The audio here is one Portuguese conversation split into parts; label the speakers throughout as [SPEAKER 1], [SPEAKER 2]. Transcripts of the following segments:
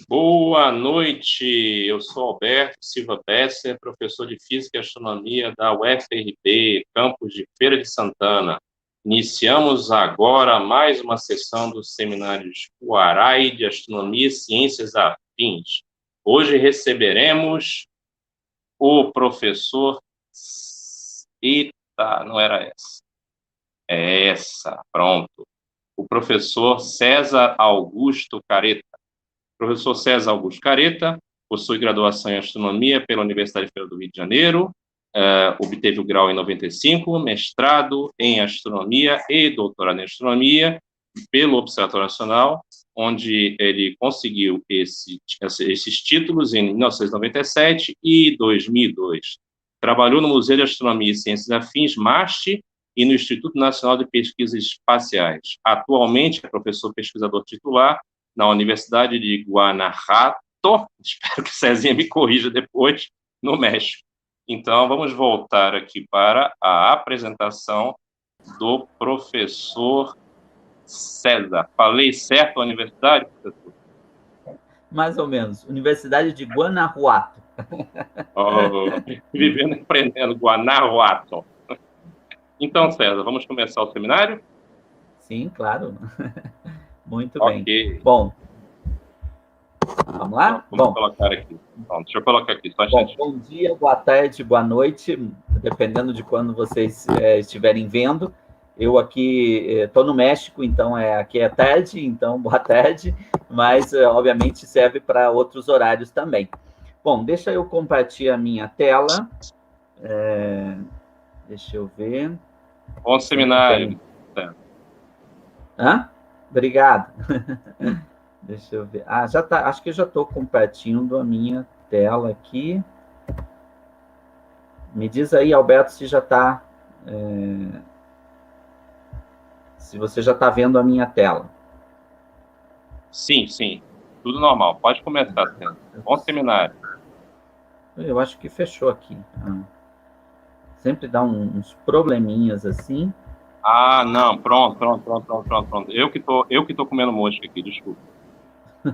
[SPEAKER 1] Boa noite, eu sou Alberto Silva Besser, professor de Física e Astronomia da UFRB, campus de Feira de Santana. Iniciamos agora mais uma sessão dos seminários UARAI de Astronomia e Ciências Afins. Hoje receberemos o professor... Eita, não era essa. É essa, pronto. O professor César Augusto Careta. O professor César Augusto Careta possui graduação em astronomia pela Universidade Federal do Rio de Janeiro, obteve o grau em 95, mestrado em astronomia e doutorado em astronomia pelo Observatório Nacional, onde ele conseguiu esses títulos em 1997 e 2002. Trabalhou no Museu de Astronomia e Ciências Afins, MAST, e no Instituto Nacional de Pesquisas Espaciais. Atualmente é professor pesquisador titular na Universidade de Guanajuato, espero que Cezinha me corrija depois, no México. Então, vamos voltar aqui para a apresentação do professor César. Falei certo a universidade, professor?
[SPEAKER 2] Mais ou menos. Universidade de Guanajuato.
[SPEAKER 1] Vivendo e aprendendo, Guanajuato. Então, César, vamos começar o seminário?
[SPEAKER 2] Sim, claro. Muito
[SPEAKER 1] Ok.
[SPEAKER 2] bem. Bom, vamos lá?
[SPEAKER 1] Então, vamos colocar aqui. Então, deixa eu colocar aqui.
[SPEAKER 2] Bom dia, boa tarde, boa noite, dependendo de quando vocês estiverem vendo. Eu aqui estou no México, então aqui é tarde, então boa tarde, mas obviamente serve para outros horários também. Bom, deixa eu compartilhar a minha tela. Deixa eu ver.
[SPEAKER 1] Bom seminário.
[SPEAKER 2] Hã? Obrigado. Deixa eu ver. Ah, já tá. Acho que eu já estou compartilhando a minha tela aqui. Me diz aí, Alberto, se já está. Se você já está vendo a minha tela.
[SPEAKER 1] Sim, sim. Tudo normal. Pode começar, César. Bom seminário.
[SPEAKER 2] Eu acho que fechou aqui. Sempre dá uns probleminhas assim.
[SPEAKER 1] Ah, não. Pronto. Eu que tô comendo mosca aqui, desculpa.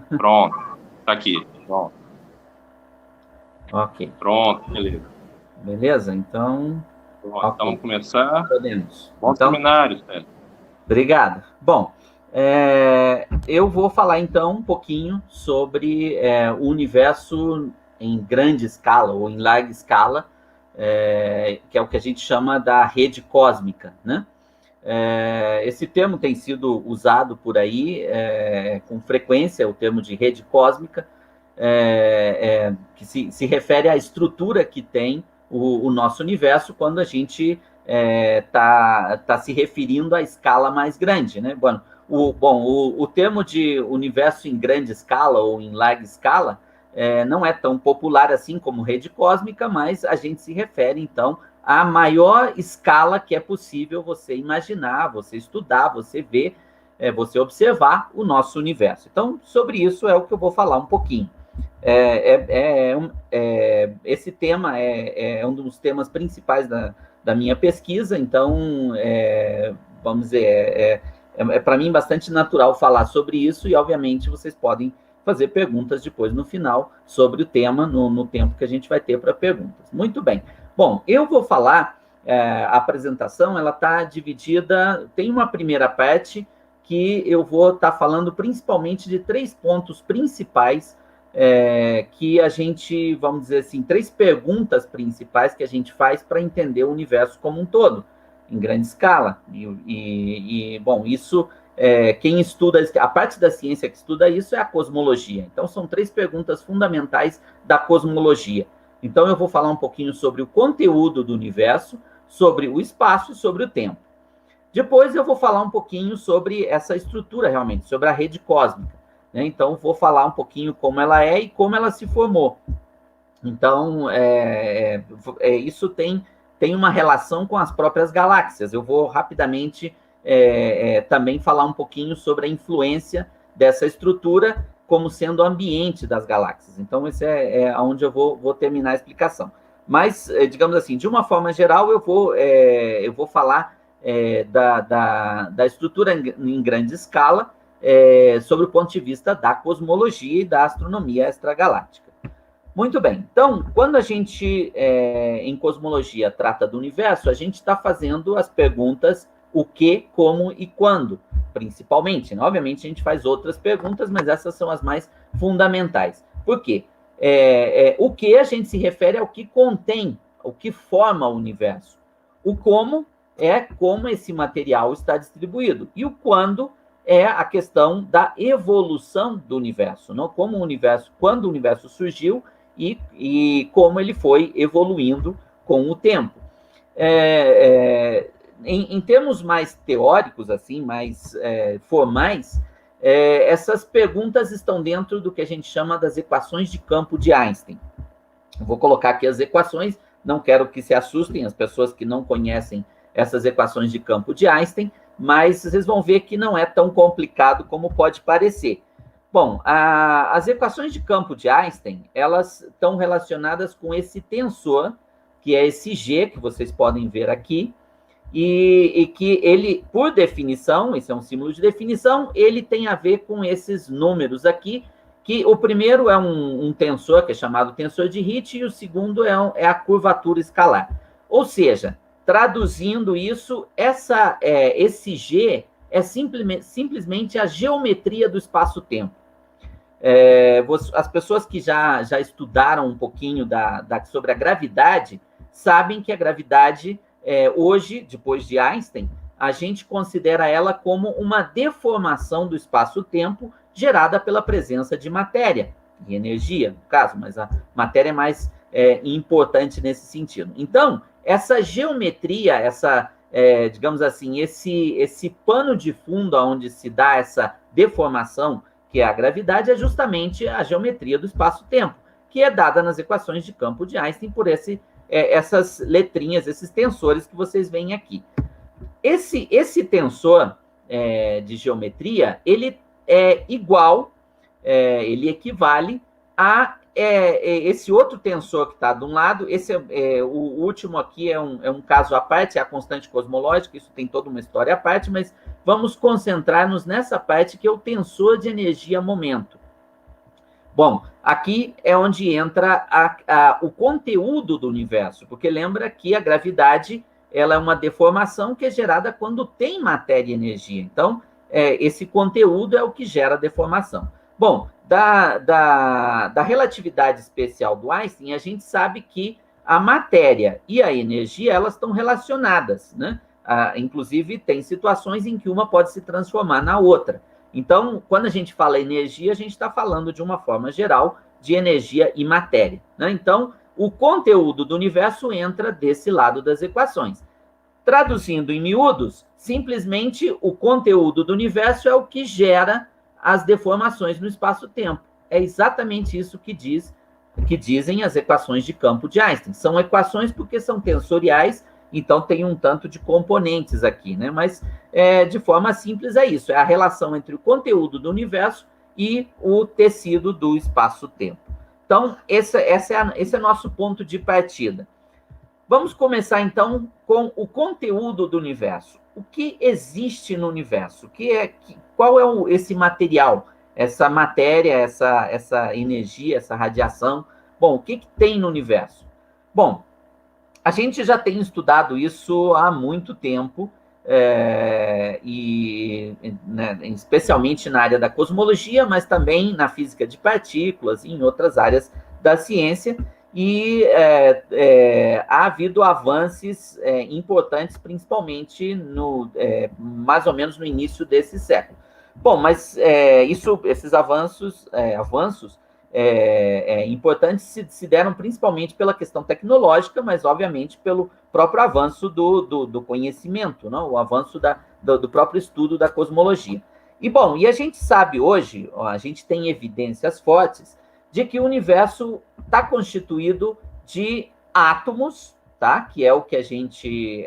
[SPEAKER 1] Pronto. Tá aqui. Pronto.
[SPEAKER 2] Ok.
[SPEAKER 1] Pronto, beleza.
[SPEAKER 2] Beleza? Então.
[SPEAKER 1] Pronto, okay. Então vamos começar.
[SPEAKER 2] Podemos.
[SPEAKER 1] Bom seminário, César.
[SPEAKER 2] Obrigado. Bom, eu vou falar então um pouquinho sobre o universo em grande escala ou em larga escala, que é o que a gente chama da rede cósmica, né? Esse termo tem sido usado por aí com frequência, o termo de rede cósmica, que se refere à estrutura que tem o nosso universo quando a gente tá se referindo à escala mais grande, né? O termo de universo em grande escala ou em larga escala não é tão popular assim como rede cósmica, mas a gente se refere, então, à maior escala que é possível você imaginar, você estudar, você ver, você observar o nosso universo. Então, sobre isso é o que eu vou falar um pouquinho. Esse tema é um dos temas principais da minha pesquisa, então, vamos dizer, para mim bastante natural falar sobre isso e, obviamente, vocês podem fazer perguntas depois no final sobre o tema, no tempo que a gente vai ter para perguntas. Muito bem. Bom, eu vou falar, a apresentação, ela está dividida, tem uma primeira parte que eu vou estar falando principalmente de 3 pontos principais que a gente, vamos dizer assim, 3 perguntas principais que a gente faz para entender o universo como um todo, em grande escala. Bom, isso, quem estuda, a parte da ciência que estuda isso é a cosmologia. Então, são 3 perguntas fundamentais da cosmologia. Então, eu vou falar um pouquinho sobre o conteúdo do universo, sobre o espaço e sobre o tempo. Depois, eu vou falar um pouquinho sobre essa estrutura, realmente, sobre a rede cósmica. Então, vou falar um pouquinho como ela é e como ela se formou. Então, isso tem uma relação com as próprias galáxias. Eu vou rapidamente também falar um pouquinho sobre a influência dessa estrutura como sendo o ambiente das galáxias. Então, esse é onde eu vou terminar a explicação. Mas, digamos assim, de uma forma geral, eu vou falar da estrutura em grande escala, sobre o ponto de vista da cosmologia e da astronomia extragaláctica. Muito bem, então, quando a gente, em cosmologia, trata do universo, a gente está fazendo as perguntas o que, como e quando, principalmente. Né? Obviamente, a gente faz outras perguntas, mas essas são as mais fundamentais. Por quê? O que a gente se refere ao que contém, o que forma o universo. O como é como esse material está distribuído. E o quando é a questão da evolução do universo. Não? Como o universo, quando o universo surgiu, e como ele foi evoluindo com o tempo. Em termos mais teóricos, assim, mais formais, essas perguntas estão dentro do que a gente chama das equações de campo de Einstein. Eu vou colocar aqui as equações, não quero que se assustem as pessoas que não conhecem essas equações de campo de Einstein, mas vocês vão ver que não é tão complicado como pode parecer. Bom, as equações de campo de Einstein, elas estão relacionadas com esse tensor, que é esse G, que vocês podem ver aqui, e que ele, por definição, esse é um símbolo de definição, ele tem a ver com esses números aqui, que o primeiro é um tensor, que é chamado tensor de Hit, e o segundo é a curvatura escalar. Ou seja, traduzindo isso, esse G é simplesmente a geometria do espaço-tempo. As pessoas que já estudaram um pouquinho sobre a gravidade sabem que a gravidade, hoje, depois de Einstein, a gente considera ela como uma deformação do espaço-tempo gerada pela presença de matéria e energia, no caso, mas a matéria é mais importante nesse sentido. Então, essa geometria, digamos assim, esse pano de fundo onde se dá essa deformação, que é a gravidade, é justamente a geometria do espaço-tempo, que é dada nas equações de campo de Einstein por essas letrinhas, esses tensores que vocês veem aqui. Esse tensor de geometria, ele é igual, ele equivale a esse outro tensor que está de um lado. O último aqui é um caso à parte, é a constante cosmológica, isso tem toda uma história à parte, mas vamos concentrar-nos nessa parte que é o tensor de energia-momento. Bom, aqui é onde entra o conteúdo do universo, porque lembra que a gravidade ela é uma deformação que é gerada quando tem matéria e energia. Então, esse conteúdo é o que gera a deformação. Bom, da relatividade especial do Einstein, a gente sabe que a matéria e a energia elas estão relacionadas, né? Inclusive, tem situações em que uma pode se transformar na outra. Então, quando a gente fala energia, a gente está falando, de uma forma geral, de energia e matéria. Né? Então, o conteúdo do universo entra desse lado das equações. Traduzindo em miúdos, simplesmente o conteúdo do universo é o que gera as deformações no espaço-tempo. É exatamente isso que dizem as equações de campo de Einstein. São equações porque são tensoriais, então tem um tanto de componentes aqui, né? Mas, de forma simples, é isso. É a relação entre o conteúdo do universo e o tecido do espaço-tempo. Então, esse é nosso ponto de partida. Vamos começar, então, com o conteúdo do universo. O que existe no universo? Qual é esse material, essa matéria, essa energia, essa radiação? Bom, o que tem no universo? Bom, a gente já tem estudado isso há muito tempo, né, especialmente na área da cosmologia, mas também na física de partículas e em outras áreas da ciência, e há havido avanços importantes, principalmente mais ou menos no início desse século. Bom, mas esses avanços importantes se deram principalmente pela questão tecnológica, mas, obviamente, pelo próprio avanço do conhecimento, não? O avanço do próprio estudo da cosmologia. E a gente sabe hoje, a gente tem evidências fortes de que o universo está constituído de átomos, tá? Que é o que a gente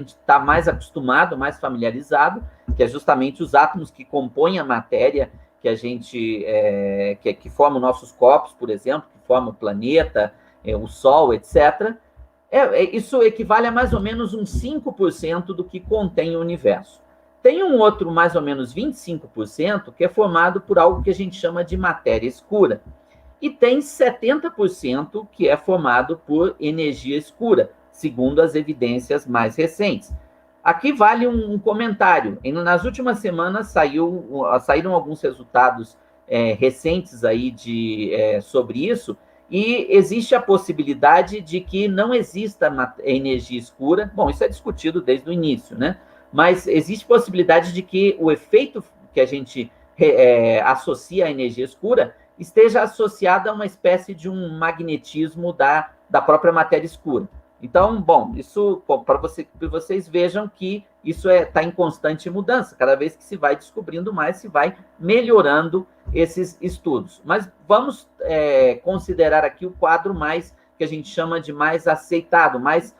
[SPEAKER 2] está mais acostumado, mais familiarizado, que é justamente os átomos que compõem a matéria que a gente que formam nossos corpos, por exemplo, que formam o planeta, o Sol, etc. Isso equivale a mais ou menos uns 5% do que contém o universo. Tem um outro, mais ou menos 25%, que é formado por algo que a gente chama de matéria escura. E tem 70% que é formado por energia escura, segundo as evidências mais recentes. Aqui vale um comentário. Nas últimas semanas saíram alguns resultados recentes aí sobre isso, e existe a possibilidade de que não exista energia escura. Bom, isso é discutido desde o início, né? Mas existe possibilidade de que o efeito que a gente associa à energia escura esteja associado a uma espécie de um magnetismo da própria matéria escura. Então, bom, isso para vocês vejam que isso está em constante mudança. Cada vez que se vai descobrindo mais, se vai melhorando esses estudos. Mas vamos considerar aqui o quadro mais que a gente chama de mais aceitado, mais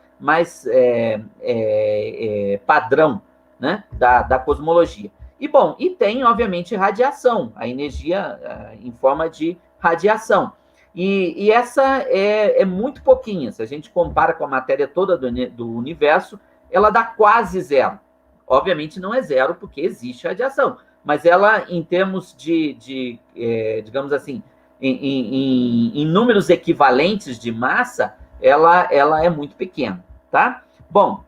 [SPEAKER 2] padrão, né, da cosmologia. E, bom, tem, obviamente, radiação, a energia em forma de radiação. E essa é muito pouquinha. Se a gente compara com a matéria toda do universo, ela dá quase zero. Obviamente não é zero, porque existe radiação. Mas ela, em termos digamos assim, em números equivalentes de massa, ela é muito pequena, tá? Bom,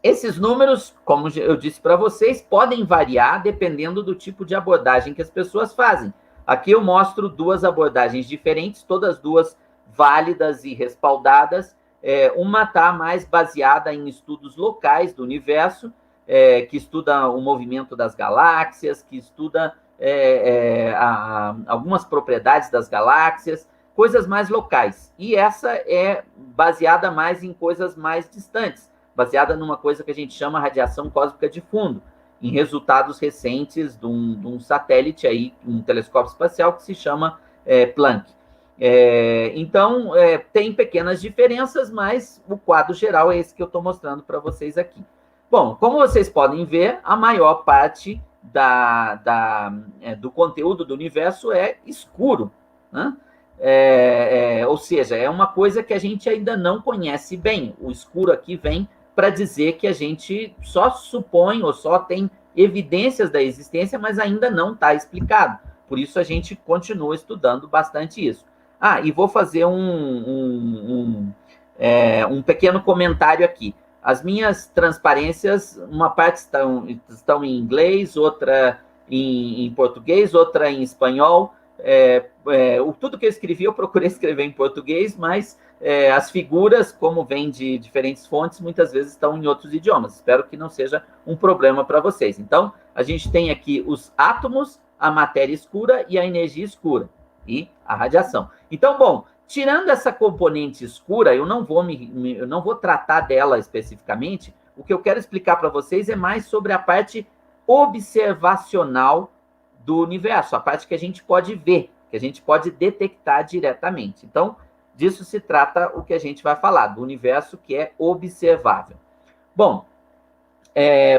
[SPEAKER 2] esses números, como eu disse para vocês, podem variar dependendo do tipo de abordagem que as pessoas fazem. Aqui eu mostro duas abordagens diferentes, todas duas válidas e respaldadas. Uma está mais baseada em estudos locais do universo, que estuda o movimento das galáxias, que estuda algumas propriedades das galáxias, coisas mais locais. E essa é baseada mais em coisas mais distantes, baseada numa coisa que a gente chama radiação cósmica de fundo, em resultados recentes de um satélite aí, um telescópio espacial que se chama Planck. Então, tem pequenas diferenças, mas o quadro geral é esse que eu estou mostrando para vocês aqui. Bom, como vocês podem ver, a maior parte do conteúdo do universo é escuro, né? Ou seja, é uma coisa que a gente ainda não conhece bem. O escuro aqui vem para dizer que a gente só supõe ou só tem evidências da existência, mas ainda não está explicado. Por isso a gente continua estudando bastante isso. E vou fazer um pequeno comentário aqui. As minhas transparências, uma parte estão em inglês, outra em português, outra em espanhol. Tudo que eu escrevi, eu procurei escrever em português, mas as figuras, como vêm de diferentes fontes, muitas vezes estão em outros idiomas. Espero que não seja um problema para vocês. Então, a gente tem aqui os átomos, a matéria escura e a energia escura, e a radiação. Então, bom, tirando essa componente escura, eu não vou tratar dela especificamente. O que eu quero explicar para vocês é mais sobre a parte observacional do universo, a parte que a gente pode ver, que a gente pode detectar diretamente. Então, disso se trata o que a gente vai falar, do universo que é observável. Bom,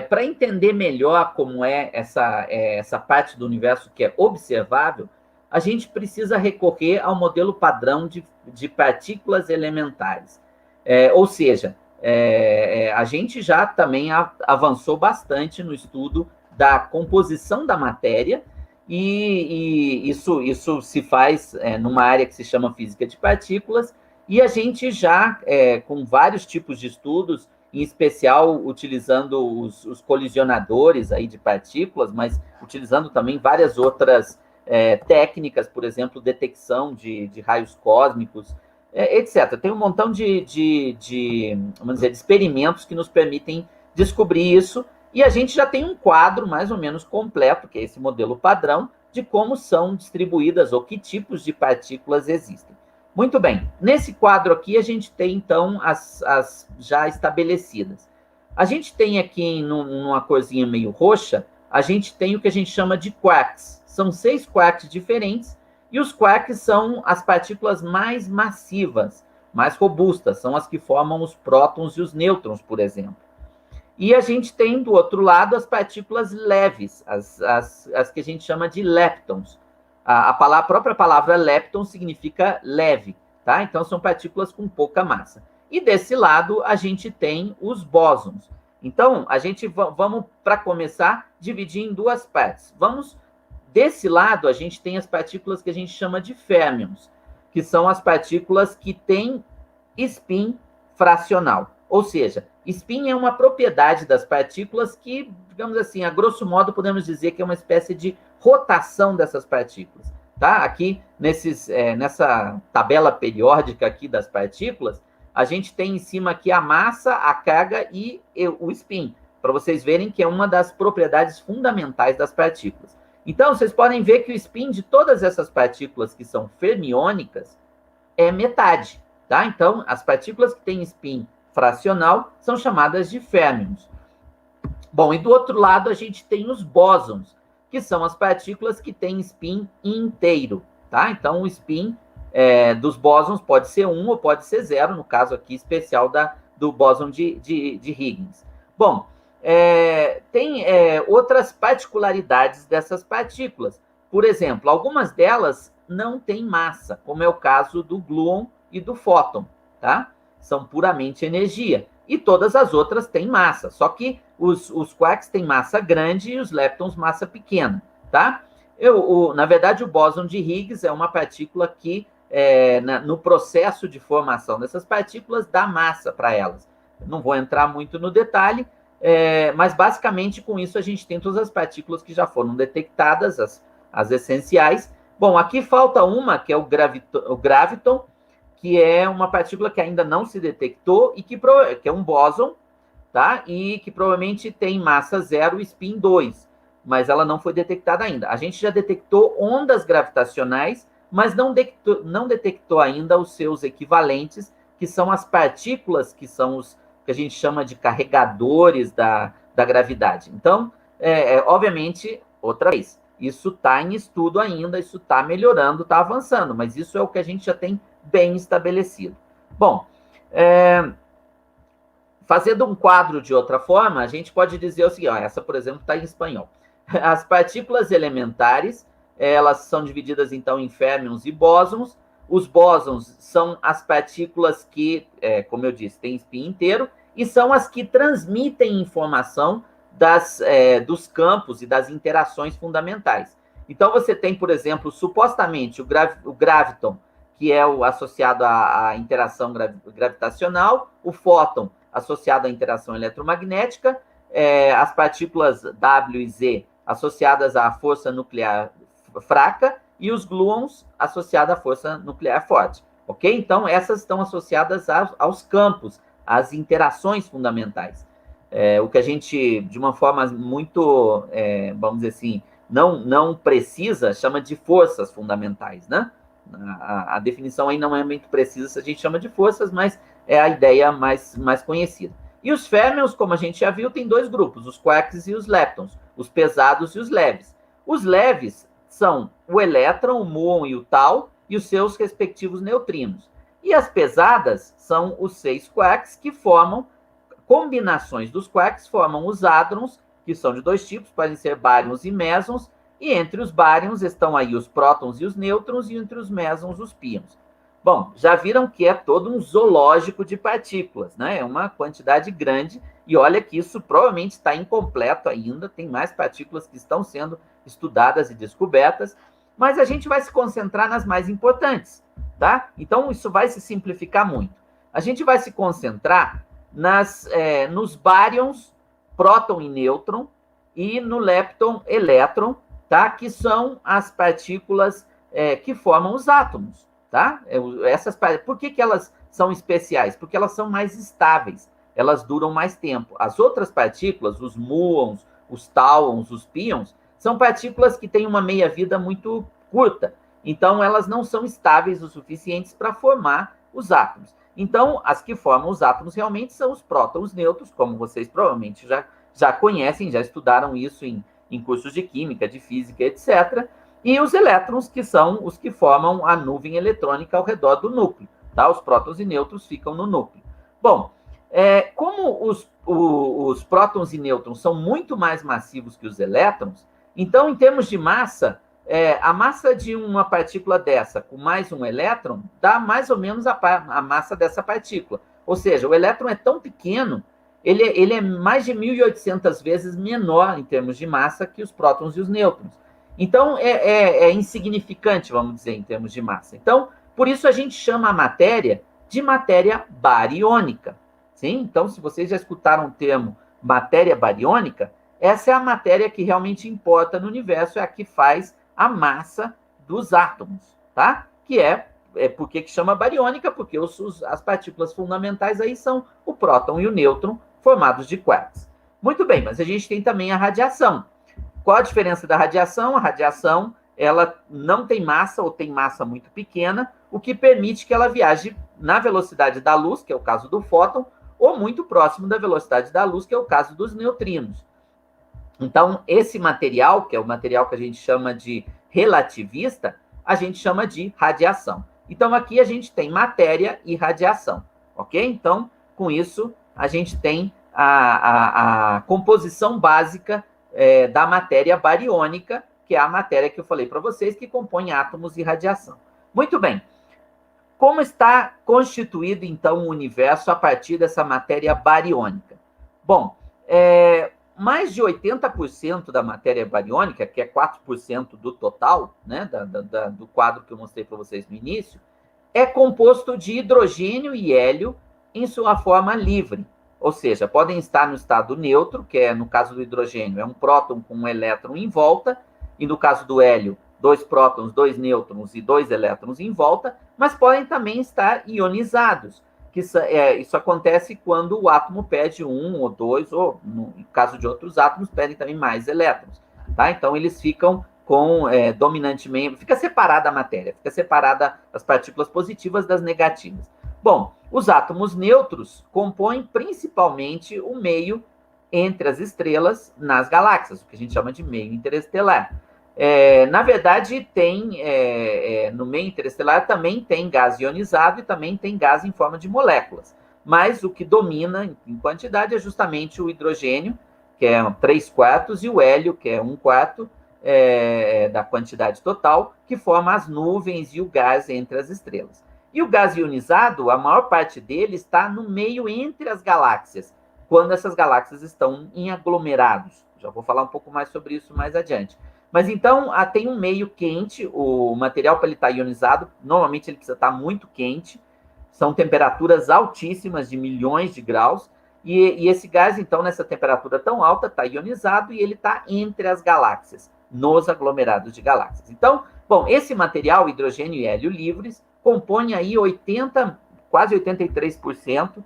[SPEAKER 2] para entender melhor como é essa parte do universo que é observável, a gente precisa recorrer ao modelo padrão de partículas elementares. Ou seja, a gente já também avançou bastante no estudo da composição da matéria, e isso se faz numa área que se chama física de partículas, e a gente já, com vários tipos de estudos, em especial utilizando os colisionadores aí de partículas, mas utilizando também várias outras técnicas, por exemplo, detecção de raios cósmicos, etc. Tem um montão vamos dizer, de experimentos que nos permitem descobrir isso, e a gente já tem um quadro mais ou menos completo, que é esse modelo padrão, de como são distribuídas ou que tipos de partículas existem. Muito bem, nesse quadro aqui a gente tem, então, as já estabelecidas. A gente tem aqui, numa corzinha meio roxa, a gente tem o que a gente chama de quarks. São 6 quarks diferentes, e os quarks são as partículas mais massivas, mais robustas, são as que formam os prótons e os nêutrons, por exemplo. E a gente tem, do outro lado, as partículas leves, as que a gente chama de leptons. A própria palavra lepton significa leve, tá? Então, são partículas com pouca massa. E desse lado, a gente tem os bósons. Então, a gente vamos, para começar, dividir em duas partes. Vamos, desse lado, a gente tem as partículas que a gente chama de férmions, que são as partículas que têm spin fracional. Ou seja, spin é uma propriedade das partículas que, digamos assim, a grosso modo, podemos dizer que é uma espécie de rotação dessas partículas. Tá? Aqui, nessa tabela periódica aqui das partículas, a gente tem em cima aqui a massa, a carga e o spin, para vocês verem que é uma das propriedades fundamentais das partículas. Então, vocês podem ver que o spin de todas essas partículas que são fermiônicas é metade. Tá? Então, as partículas que têm spin fracional são chamadas de férmions. Bom, e do outro lado a gente tem os bósons, que são as partículas que têm spin inteiro. Tá? Então, o spin dos bósons pode ser 1 ou pode ser 0, no caso aqui especial do bóson de Higgins. Bom, tem outras particularidades dessas partículas. Por exemplo, algumas delas não têm massa, como é o caso do gluon e do fóton, tá? São puramente energia. E todas as outras têm massa, só que os quarks têm massa grande e os leptons massa pequena, tá? Na verdade, o bóson de Higgs é uma partícula que, no processo de formação dessas partículas, dá massa para elas. Eu não vou entrar muito no detalhe, mas basicamente com isso a gente tem todas as partículas que já foram detectadas, as essenciais. Bom, aqui falta uma, que é o graviton, que é uma partícula que ainda não se detectou e que é um bóson, tá? E que provavelmente tem massa 0 e spin 2, mas ela não foi detectada ainda. A gente já detectou ondas gravitacionais, mas não detectou ainda os seus equivalentes, que são as partículas que são os que a gente chama de carregadores da gravidade. Então, obviamente, outra vez, isso está em estudo ainda, isso está melhorando, está avançando, mas isso é o que a gente já tem bem estabelecido. Bom, fazendo um quadro de outra forma, a gente pode dizer o seguinte, essa, por exemplo, está em espanhol. As partículas elementares, elas são divididas, então, em férmions e bósons. Os bósons são as partículas que, como eu disse, têm spin inteiro, e são as que transmitem informação dos campos e das interações fundamentais. Então, você tem, por exemplo, supostamente o graviton, que é o associado à interação gravitacional, o fóton, associado à interação eletromagnética, as partículas W e Z associadas à força nuclear fraca e os gluons associados à força nuclear forte. Ok? Então, essas estão associadas aos campos, às interações fundamentais. O que a gente, de uma forma muito, vamos dizer assim, não precisa, chama de forças fundamentais, né? A definição aí não é muito precisa se a gente chama de forças, mas é a ideia mais conhecida. E os férmions, como a gente já viu, tem dois grupos, os quarks e os leptons, os pesados e os leves. Os leves são o elétron, o muon e o tau, e os seus respectivos neutrinos. E as pesadas são os 6 quarks, que formam combinações dos quarks, formam os hadrons, que são de dois tipos, podem ser baryons e mesons, e entre os baryons estão aí os prótons e os nêutrons, e entre os mesons os pions. Bom, já viram que é todo um zoológico de partículas, né? É uma quantidade grande, e olha que isso provavelmente está incompleto ainda, tem mais partículas que estão sendo estudadas e descobertas, mas a gente vai se concentrar nas mais importantes, tá? Então, isso vai se simplificar muito. A gente vai se concentrar nos baryons, próton e nêutron, e no lepton, elétron, tá? Que são as partículas que formam os átomos. Tá? Por que elas são especiais? Porque elas são mais estáveis, elas duram mais tempo. As outras partículas, os muons, os tauons, os pions, são partículas que têm uma meia-vida muito curta, então elas não são estáveis o suficientes para formar os átomos. Então, as que formam os átomos realmente são os prótons, nêutrons, como vocês provavelmente já conhecem, já estudaram isso em cursos de química, de física, etc., e os elétrons, que são os que formam a nuvem eletrônica ao redor do núcleo. Tá? Os prótons e nêutrons ficam no núcleo. Bom, como os prótons e nêutrons são muito mais massivos que os elétrons, então, em termos de massa, a massa de uma partícula dessa com mais um elétron dá mais ou menos a massa dessa partícula. Ou seja, o elétron é tão pequeno, ele é mais de 1.800 vezes menor em termos de massa que os prótons e os nêutrons. Então, é insignificante, vamos dizer, em termos de massa. Então, por isso a gente chama a matéria de matéria bariônica. Sim? Então, se vocês já escutaram o termo matéria bariônica, essa é a matéria que realmente importa no universo, é a que faz a massa dos átomos, tá? Que por que chama bariônica? Porque as partículas fundamentais aí são o próton e o nêutron, formados de quarks. Muito bem, mas a gente tem também a radiação. Qual a diferença da radiação? A radiação, ela não tem massa ou tem massa muito pequena, o que permite que ela viaje na velocidade da luz, que é o caso do fóton, ou muito próximo da velocidade da luz, que é o caso dos neutrinos. Então, esse material, que é o material que a gente chama de relativista, a gente chama de radiação. Então, aqui a gente tem matéria e radiação, ok? Então, com isso, a gente tem a composição básica da matéria bariônica, que é a matéria que eu falei para vocês, que compõe átomos e radiação. Muito bem. Como está constituído, então, o universo a partir dessa matéria bariônica? Bom, mais de 80% da matéria bariônica, que é 4% do total, né, do quadro que eu mostrei para vocês no início, é composto de hidrogênio e hélio em sua forma livre. Ou seja, podem estar no estado neutro, que é, no caso do hidrogênio, é um próton com um elétron em volta, e no caso do hélio, 2 prótons, 2 nêutrons e 2 elétrons em volta, mas podem também estar ionizados. Isso acontece quando o átomo perde 1 ou 2, ou no caso de outros átomos, pedem também mais elétrons. Tá? Então, eles ficam dominantemente... Fica separada a matéria, fica separada as partículas positivas das negativas. Bom, os átomos neutros compõem principalmente o meio entre as estrelas nas galáxias, o que a gente chama de meio interestelar. Na verdade, no meio interestelar também tem gás ionizado e também tem gás em forma de moléculas. Mas o que domina em quantidade é justamente o hidrogênio, que é 3/4, e o hélio, que é 1/4 da quantidade total, que forma as nuvens e o gás entre as estrelas. E o gás ionizado, a maior parte dele está no meio entre as galáxias, quando essas galáxias estão em aglomerados. Já vou falar um pouco mais sobre isso mais adiante. Mas então, tem um meio quente, o material para ele estar ionizado, normalmente ele precisa estar muito quente, são temperaturas altíssimas, de milhões de graus, e esse gás, então, nessa temperatura tão alta, está ionizado e ele está entre as galáxias, nos aglomerados de galáxias. Então, bom, esse material, hidrogênio e hélio livres, compõe aí quase 83%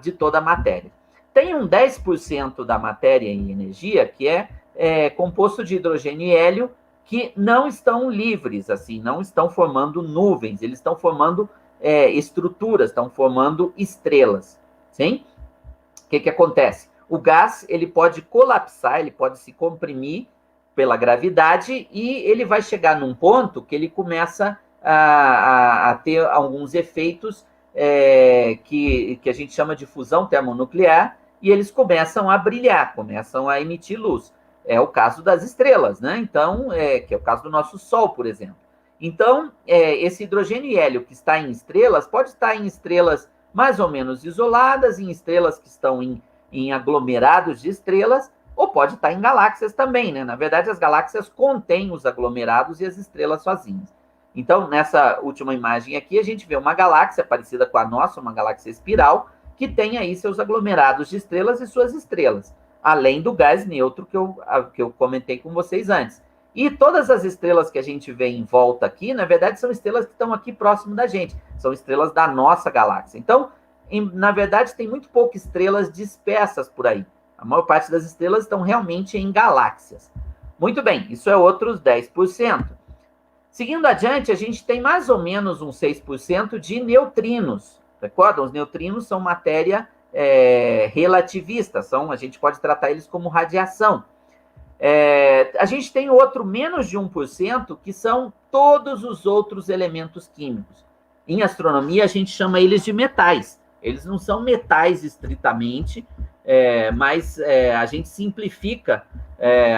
[SPEAKER 2] de toda a matéria. Tem um 10% da matéria em energia que é composto de hidrogênio e hélio, que não estão livres, assim, não estão formando nuvens, eles estão formando estruturas, estão formando estrelas, sim? O que acontece? O gás, ele pode colapsar, ele pode se comprimir pela gravidade e ele vai chegar num ponto que ele começa a ter alguns efeitos que a gente chama de fusão termonuclear, e eles começam a brilhar, começam a emitir luz. É o caso das estrelas, né? Então, que é o caso do nosso Sol, por exemplo. Então, esse hidrogênio e hélio que está em estrelas, pode estar em estrelas mais ou menos isoladas, em estrelas que estão em aglomerados de estrelas, ou pode estar em galáxias também, né? Na verdade, as galáxias contêm os aglomerados e as estrelas sozinhas. Então, nessa última imagem aqui, a gente vê uma galáxia parecida com a nossa, uma galáxia espiral, que tem aí seus aglomerados de estrelas e suas estrelas, além do gás neutro que eu comentei com vocês antes. E todas as estrelas que a gente vê em volta aqui, na verdade, são estrelas que estão aqui próximo da gente, são estrelas da nossa galáxia. Então, na verdade, tem muito poucas estrelas dispersas por aí. A maior parte das estrelas estão realmente em galáxias. Muito bem, isso é outros 10%. Seguindo adiante, a gente tem mais ou menos uns 6% de neutrinos. Recordam? Os neutrinos são matéria relativista, a gente pode tratar eles como radiação. A gente tem outro menos de 1%, que são todos os outros elementos químicos. Em astronomia, a gente chama eles de metais. Eles não são metais estritamente, mas a gente simplifica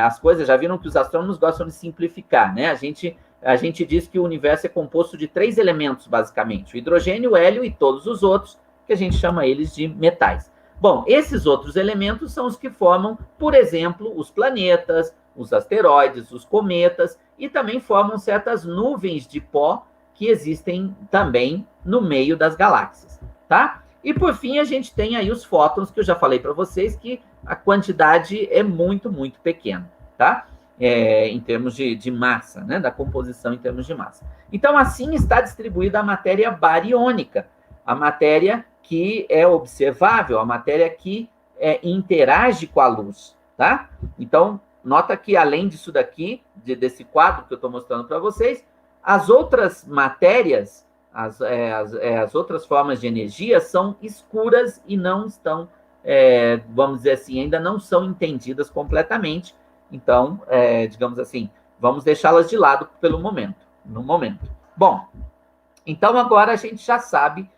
[SPEAKER 2] as coisas. Já viram que os astrônomos gostam de simplificar, né? A gente diz que o universo é composto de 3 elementos, basicamente: o hidrogênio, o hélio e todos os outros, que a gente chama eles de metais. Bom, esses outros elementos são os que formam, por exemplo, os planetas, os asteroides, os cometas, e também formam certas nuvens de pó que existem também no meio das galáxias, tá? E por fim, a gente tem aí os fótons, que eu já falei para vocês, que a quantidade é muito, muito pequena, tá? Em termos de massa, né? Da composição em termos de massa. Então, assim está distribuída a matéria bariônica, a matéria que é observável, a matéria que interage com a luz, tá? Então, nota que além disso daqui, desse quadro que eu estou mostrando para vocês, as outras matérias, as outras formas de energia são escuras e não estão, vamos dizer assim, ainda não são entendidas completamente. Então, digamos assim, vamos deixá-las de lado pelo momento, no momento. Bom, então agora a gente já sabe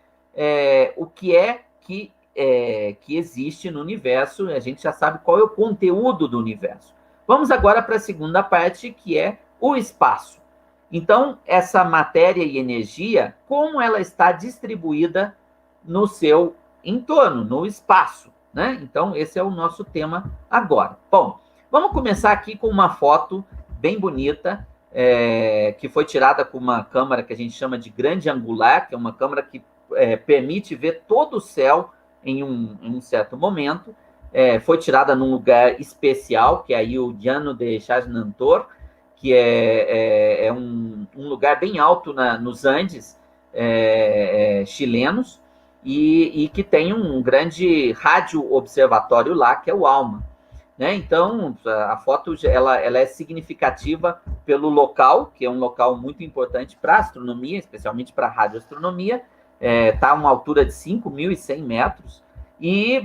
[SPEAKER 2] o que que existe no universo, a gente já sabe qual é o conteúdo do universo. Vamos agora para a segunda parte, que é o espaço. Então, essa matéria e energia, como ela está distribuída no seu entorno, no espaço, né? Então, esse é o nosso tema agora. Bom, vamos começar aqui com uma foto bem bonita, que foi tirada com uma câmera que a gente chama de grande angular, que é uma câmera que permite ver todo o céu em um certo momento. Foi tirada num lugar especial, que é aí o Llano de Chajnantor, que é um lugar bem alto nos Andes chilenos, e que tem um grande rádio observatório lá, que é o ALMA. Né? Então, a foto ela é significativa pelo local, que é um local muito importante para a astronomia, especialmente para a radioastronomia. Está a uma altura de 5.100 metros,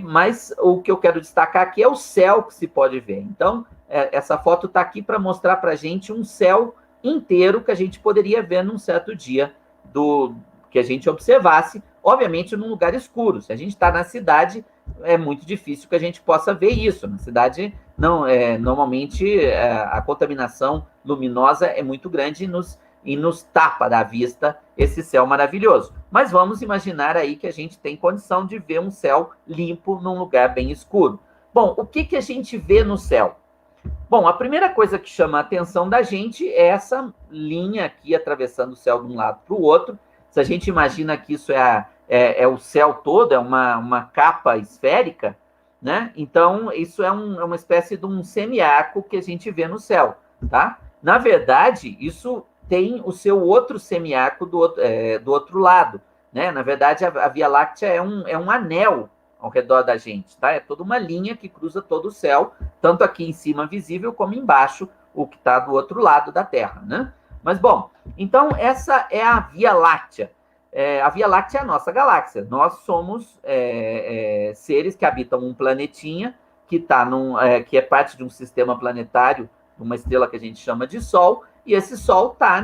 [SPEAKER 2] mas o que eu quero destacar aqui é o céu que se pode ver. Então, essa foto está aqui para mostrar para a gente um céu inteiro que a gente poderia ver num certo dia que a gente observasse, obviamente num lugar escuro. Se a gente está na cidade, é muito difícil que a gente possa ver isso. Na cidade, não, normalmente a contaminação luminosa é muito grande e nos tapa da vista esse céu maravilhoso. Mas vamos imaginar aí que a gente tem condição de ver um céu limpo num lugar bem escuro. Bom, o que a gente vê no céu? Bom, a primeira coisa que chama a atenção da gente é essa linha aqui atravessando o céu de um lado para o outro. Se a gente imagina que isso é o céu todo, é uma capa esférica, né? Então, isso é uma espécie de um semiarco que a gente vê no céu, tá? Na verdade, isso tem o seu outro semiarco do outro lado, né? Na verdade, a Via Láctea é um anel ao redor da gente, tá? É toda uma linha que cruza todo o céu, tanto aqui em cima visível, como embaixo, o que está do outro lado da Terra, né? Mas, bom, então essa é a Via Láctea. A Via Láctea é a nossa galáxia. Nós somos seres que habitam um planetinha que é parte de um sistema planetário, uma estrela que a gente chama de Sol, e esse Sol está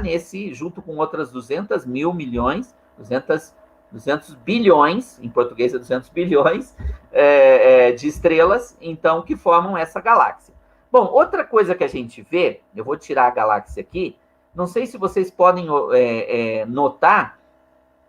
[SPEAKER 2] junto com outras 200 mil milhões, 200 bilhões, em português é 200 bilhões, de estrelas, então, que formam essa galáxia. Bom, outra coisa que a gente vê, eu vou tirar a galáxia aqui, não sei se vocês podem notar,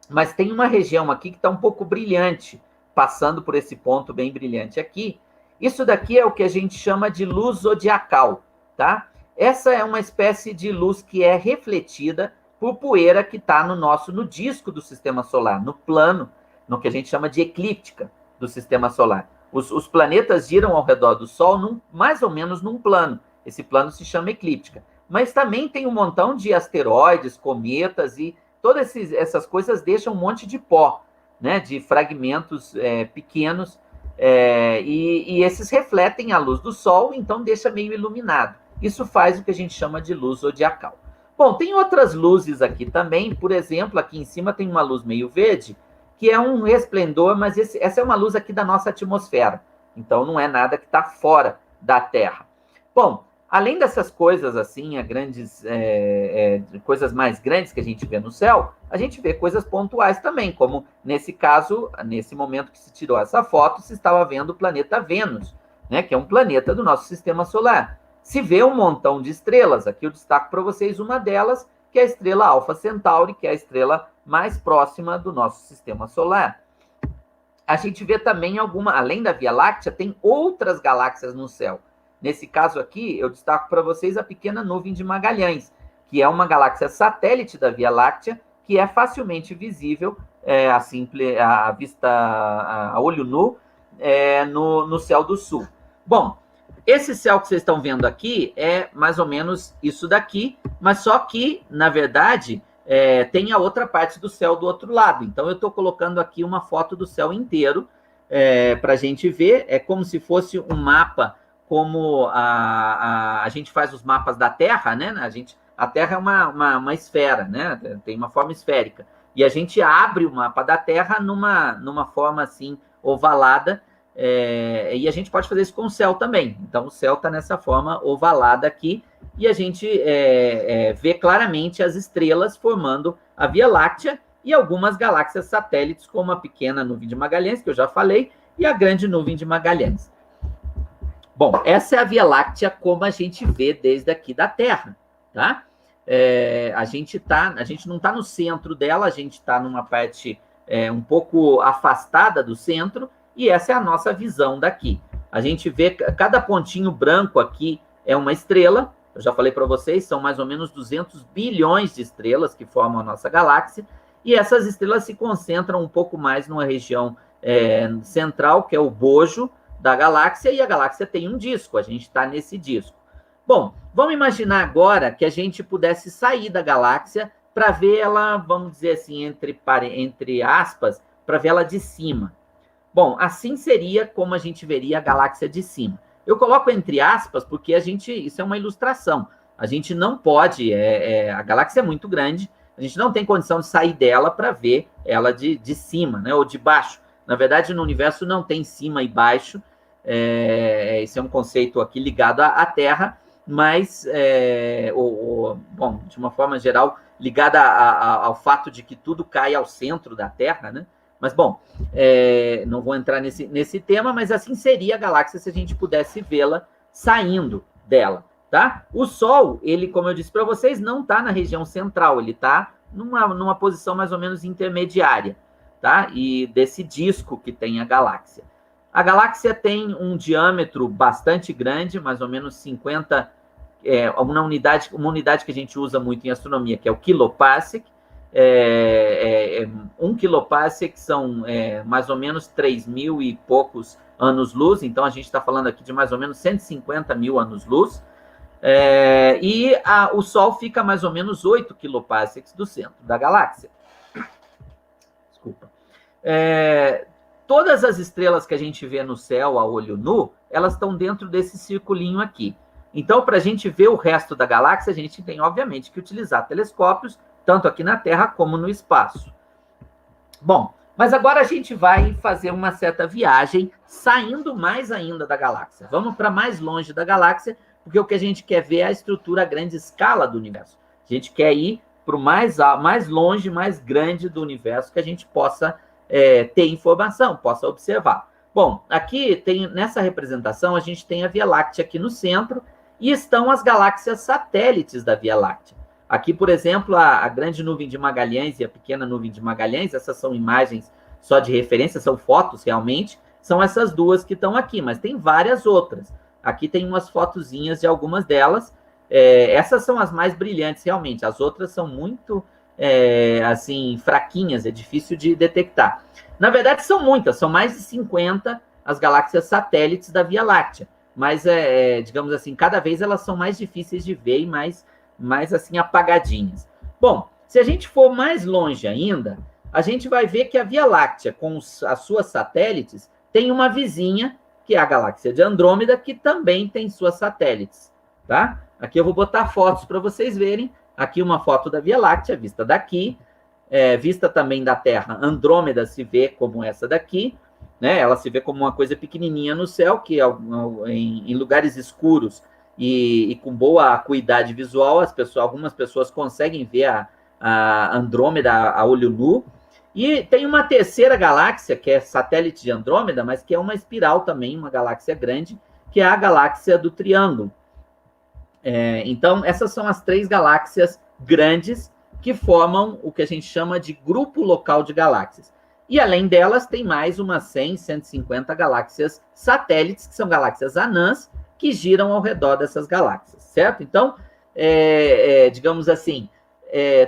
[SPEAKER 2] mas tem uma região aqui que está um pouco brilhante, passando por esse ponto bem brilhante aqui. Isso daqui é o que a gente chama de luz zodiacal, tá? Essa é uma espécie de luz que é refletida por poeira que está no disco do sistema solar, no plano, no que a gente chama de eclíptica do sistema solar. Os planetas giram ao redor do Sol mais ou menos num plano. Esse plano se chama eclíptica. Mas também tem um montão de asteroides, cometas, e todas essas coisas deixam um monte de pó, né, de fragmentos pequenos, e esses refletem a luz do Sol, então deixa meio iluminado. Isso faz o que a gente chama de luz zodiacal. Bom, tem outras luzes aqui também. Por exemplo, aqui em cima tem uma luz meio verde, que é um resplendor, mas essa é uma luz aqui da nossa atmosfera. Então, não é nada que está fora da Terra. Bom, além dessas coisas assim, coisas mais grandes que a gente vê no céu, a gente vê coisas pontuais também, como nesse caso, nesse momento que se tirou essa foto, se estava vendo o planeta Vênus, né, que é um planeta do nosso sistema solar. Se vê um montão de estrelas, aqui eu destaco para vocês uma delas, que é a estrela Alpha Centauri, que é a estrela mais próxima do nosso sistema solar. a gente vê também além da Via Láctea, tem outras galáxias no céu. Nesse caso aqui, eu destaco para vocês a pequena nuvem de Magalhães, que é uma galáxia satélite da Via Láctea, que é facilmente visível, à vista a olho nu, no céu do sul. Bom, esse céu que vocês estão vendo aqui é mais ou menos isso daqui, mas só que, na verdade, tem a outra parte do céu do outro lado. Então, eu estou colocando aqui uma foto do céu inteiro para a gente ver. É como se fosse um mapa, como a gente faz os mapas da Terra, né? A Terra é uma esfera, né? Tem uma forma esférica. E a gente abre o mapa da Terra numa forma assim, ovalada, e a gente pode fazer isso com o céu também. Então, o céu está nessa forma ovalada aqui, e a gente vê claramente as estrelas formando a Via Láctea e algumas galáxias satélites, como a pequena nuvem de Magalhães, que eu já falei, e a grande nuvem de Magalhães. Bom, essa é a Via Láctea como a gente vê desde aqui da Terra, tá? A gente não está no centro dela, a gente está numa parte um pouco afastada do centro, e essa é a nossa visão daqui. A gente vê cada pontinho branco aqui é uma estrela. Eu já falei para vocês, são mais ou menos 200 bilhões de estrelas que formam a nossa galáxia, e essas estrelas se concentram um pouco mais numa região central, que é o bojo da galáxia, e a galáxia tem um disco, a gente está nesse disco. Bom, vamos imaginar agora que a gente pudesse sair da galáxia para ver ela, vamos dizer assim, entre aspas, para ver ela de cima. Bom, assim seria como a gente veria a galáxia de cima. Eu coloco entre aspas porque isso é uma ilustração. A gente não pode, a galáxia é muito grande, a gente não tem condição de sair dela para ver ela de cima, né, ou de baixo. Na verdade, no universo não tem cima e baixo. Esse é um conceito aqui ligado à Terra, mas, bom, de uma forma geral, ligada ao fato de que tudo cai ao centro da Terra, né? Mas, bom, não vou entrar nesse tema, mas assim seria a galáxia se a gente pudesse vê-la saindo dela, tá? O Sol, ele, como eu disse para vocês, não está na região central, ele está numa posição mais ou menos intermediária, tá? E desse disco que tem a galáxia. A galáxia tem um diâmetro bastante grande, mais ou menos 50, uma unidade que a gente usa muito em astronomia, que é o quiloparsec. 1 quiloparsec são mais ou menos 3.000 e poucos anos-luz, então a gente está falando aqui de mais ou menos 150 mil anos-luz, o Sol fica mais ou menos 8 quiloparsecs do centro da galáxia. Desculpa. Todas as estrelas que a gente vê no céu a olho nu, elas estão dentro desse circulinho aqui. Então, para a gente ver o resto da galáxia, a gente tem, obviamente, que utilizar telescópios, tanto aqui na Terra como no espaço. Bom, mas agora a gente vai fazer uma certa viagem, saindo mais ainda da galáxia. Vamos para mais longe da galáxia, porque o que a gente quer ver é a estrutura a grande escala do universo. A gente quer ir para o mais longe, mais grande do universo, que a gente possa ter informação, possa observar. Bom, aqui nessa representação, a gente tem a Via Láctea aqui no centro, e estão as galáxias satélites da Via Láctea. Aqui, por exemplo, a grande nuvem de Magalhães e a pequena nuvem de Magalhães, essas são imagens só de referência, são fotos realmente, são essas duas que estão aqui, mas tem várias outras. Aqui tem umas fotozinhas de algumas delas, essas são as mais brilhantes realmente, as outras são muito, assim, fraquinhas, é difícil de detectar. Na verdade, são muitas, são mais de 50 as galáxias satélites da Via Láctea, mas, digamos assim, cada vez elas são mais difíceis de ver e mais assim, apagadinhas. Bom, se a gente for mais longe ainda, a gente vai ver que a Via Láctea, com as suas satélites, tem uma vizinha, que é a galáxia de Andrômeda, que também tem suas satélites, tá? Aqui eu vou botar fotos para vocês verem. Aqui uma foto da Via Láctea, vista daqui, vista também da Terra. Andrômeda se vê como essa daqui, né? Ela se vê como uma coisa pequenininha no céu, que em lugares escuros e com boa acuidade visual, algumas pessoas conseguem ver a Andrômeda a olho nu. E tem uma terceira galáxia, que é satélite de Andrômeda, mas que é uma espiral também, uma galáxia grande, que é a galáxia do Triângulo. Então, essas são as 3 galáxias grandes que formam o que a gente chama de grupo local de galáxias. E além delas, tem mais umas 100, 150 galáxias satélites, que são galáxias anãs, que giram ao redor dessas galáxias, certo? Então, digamos assim,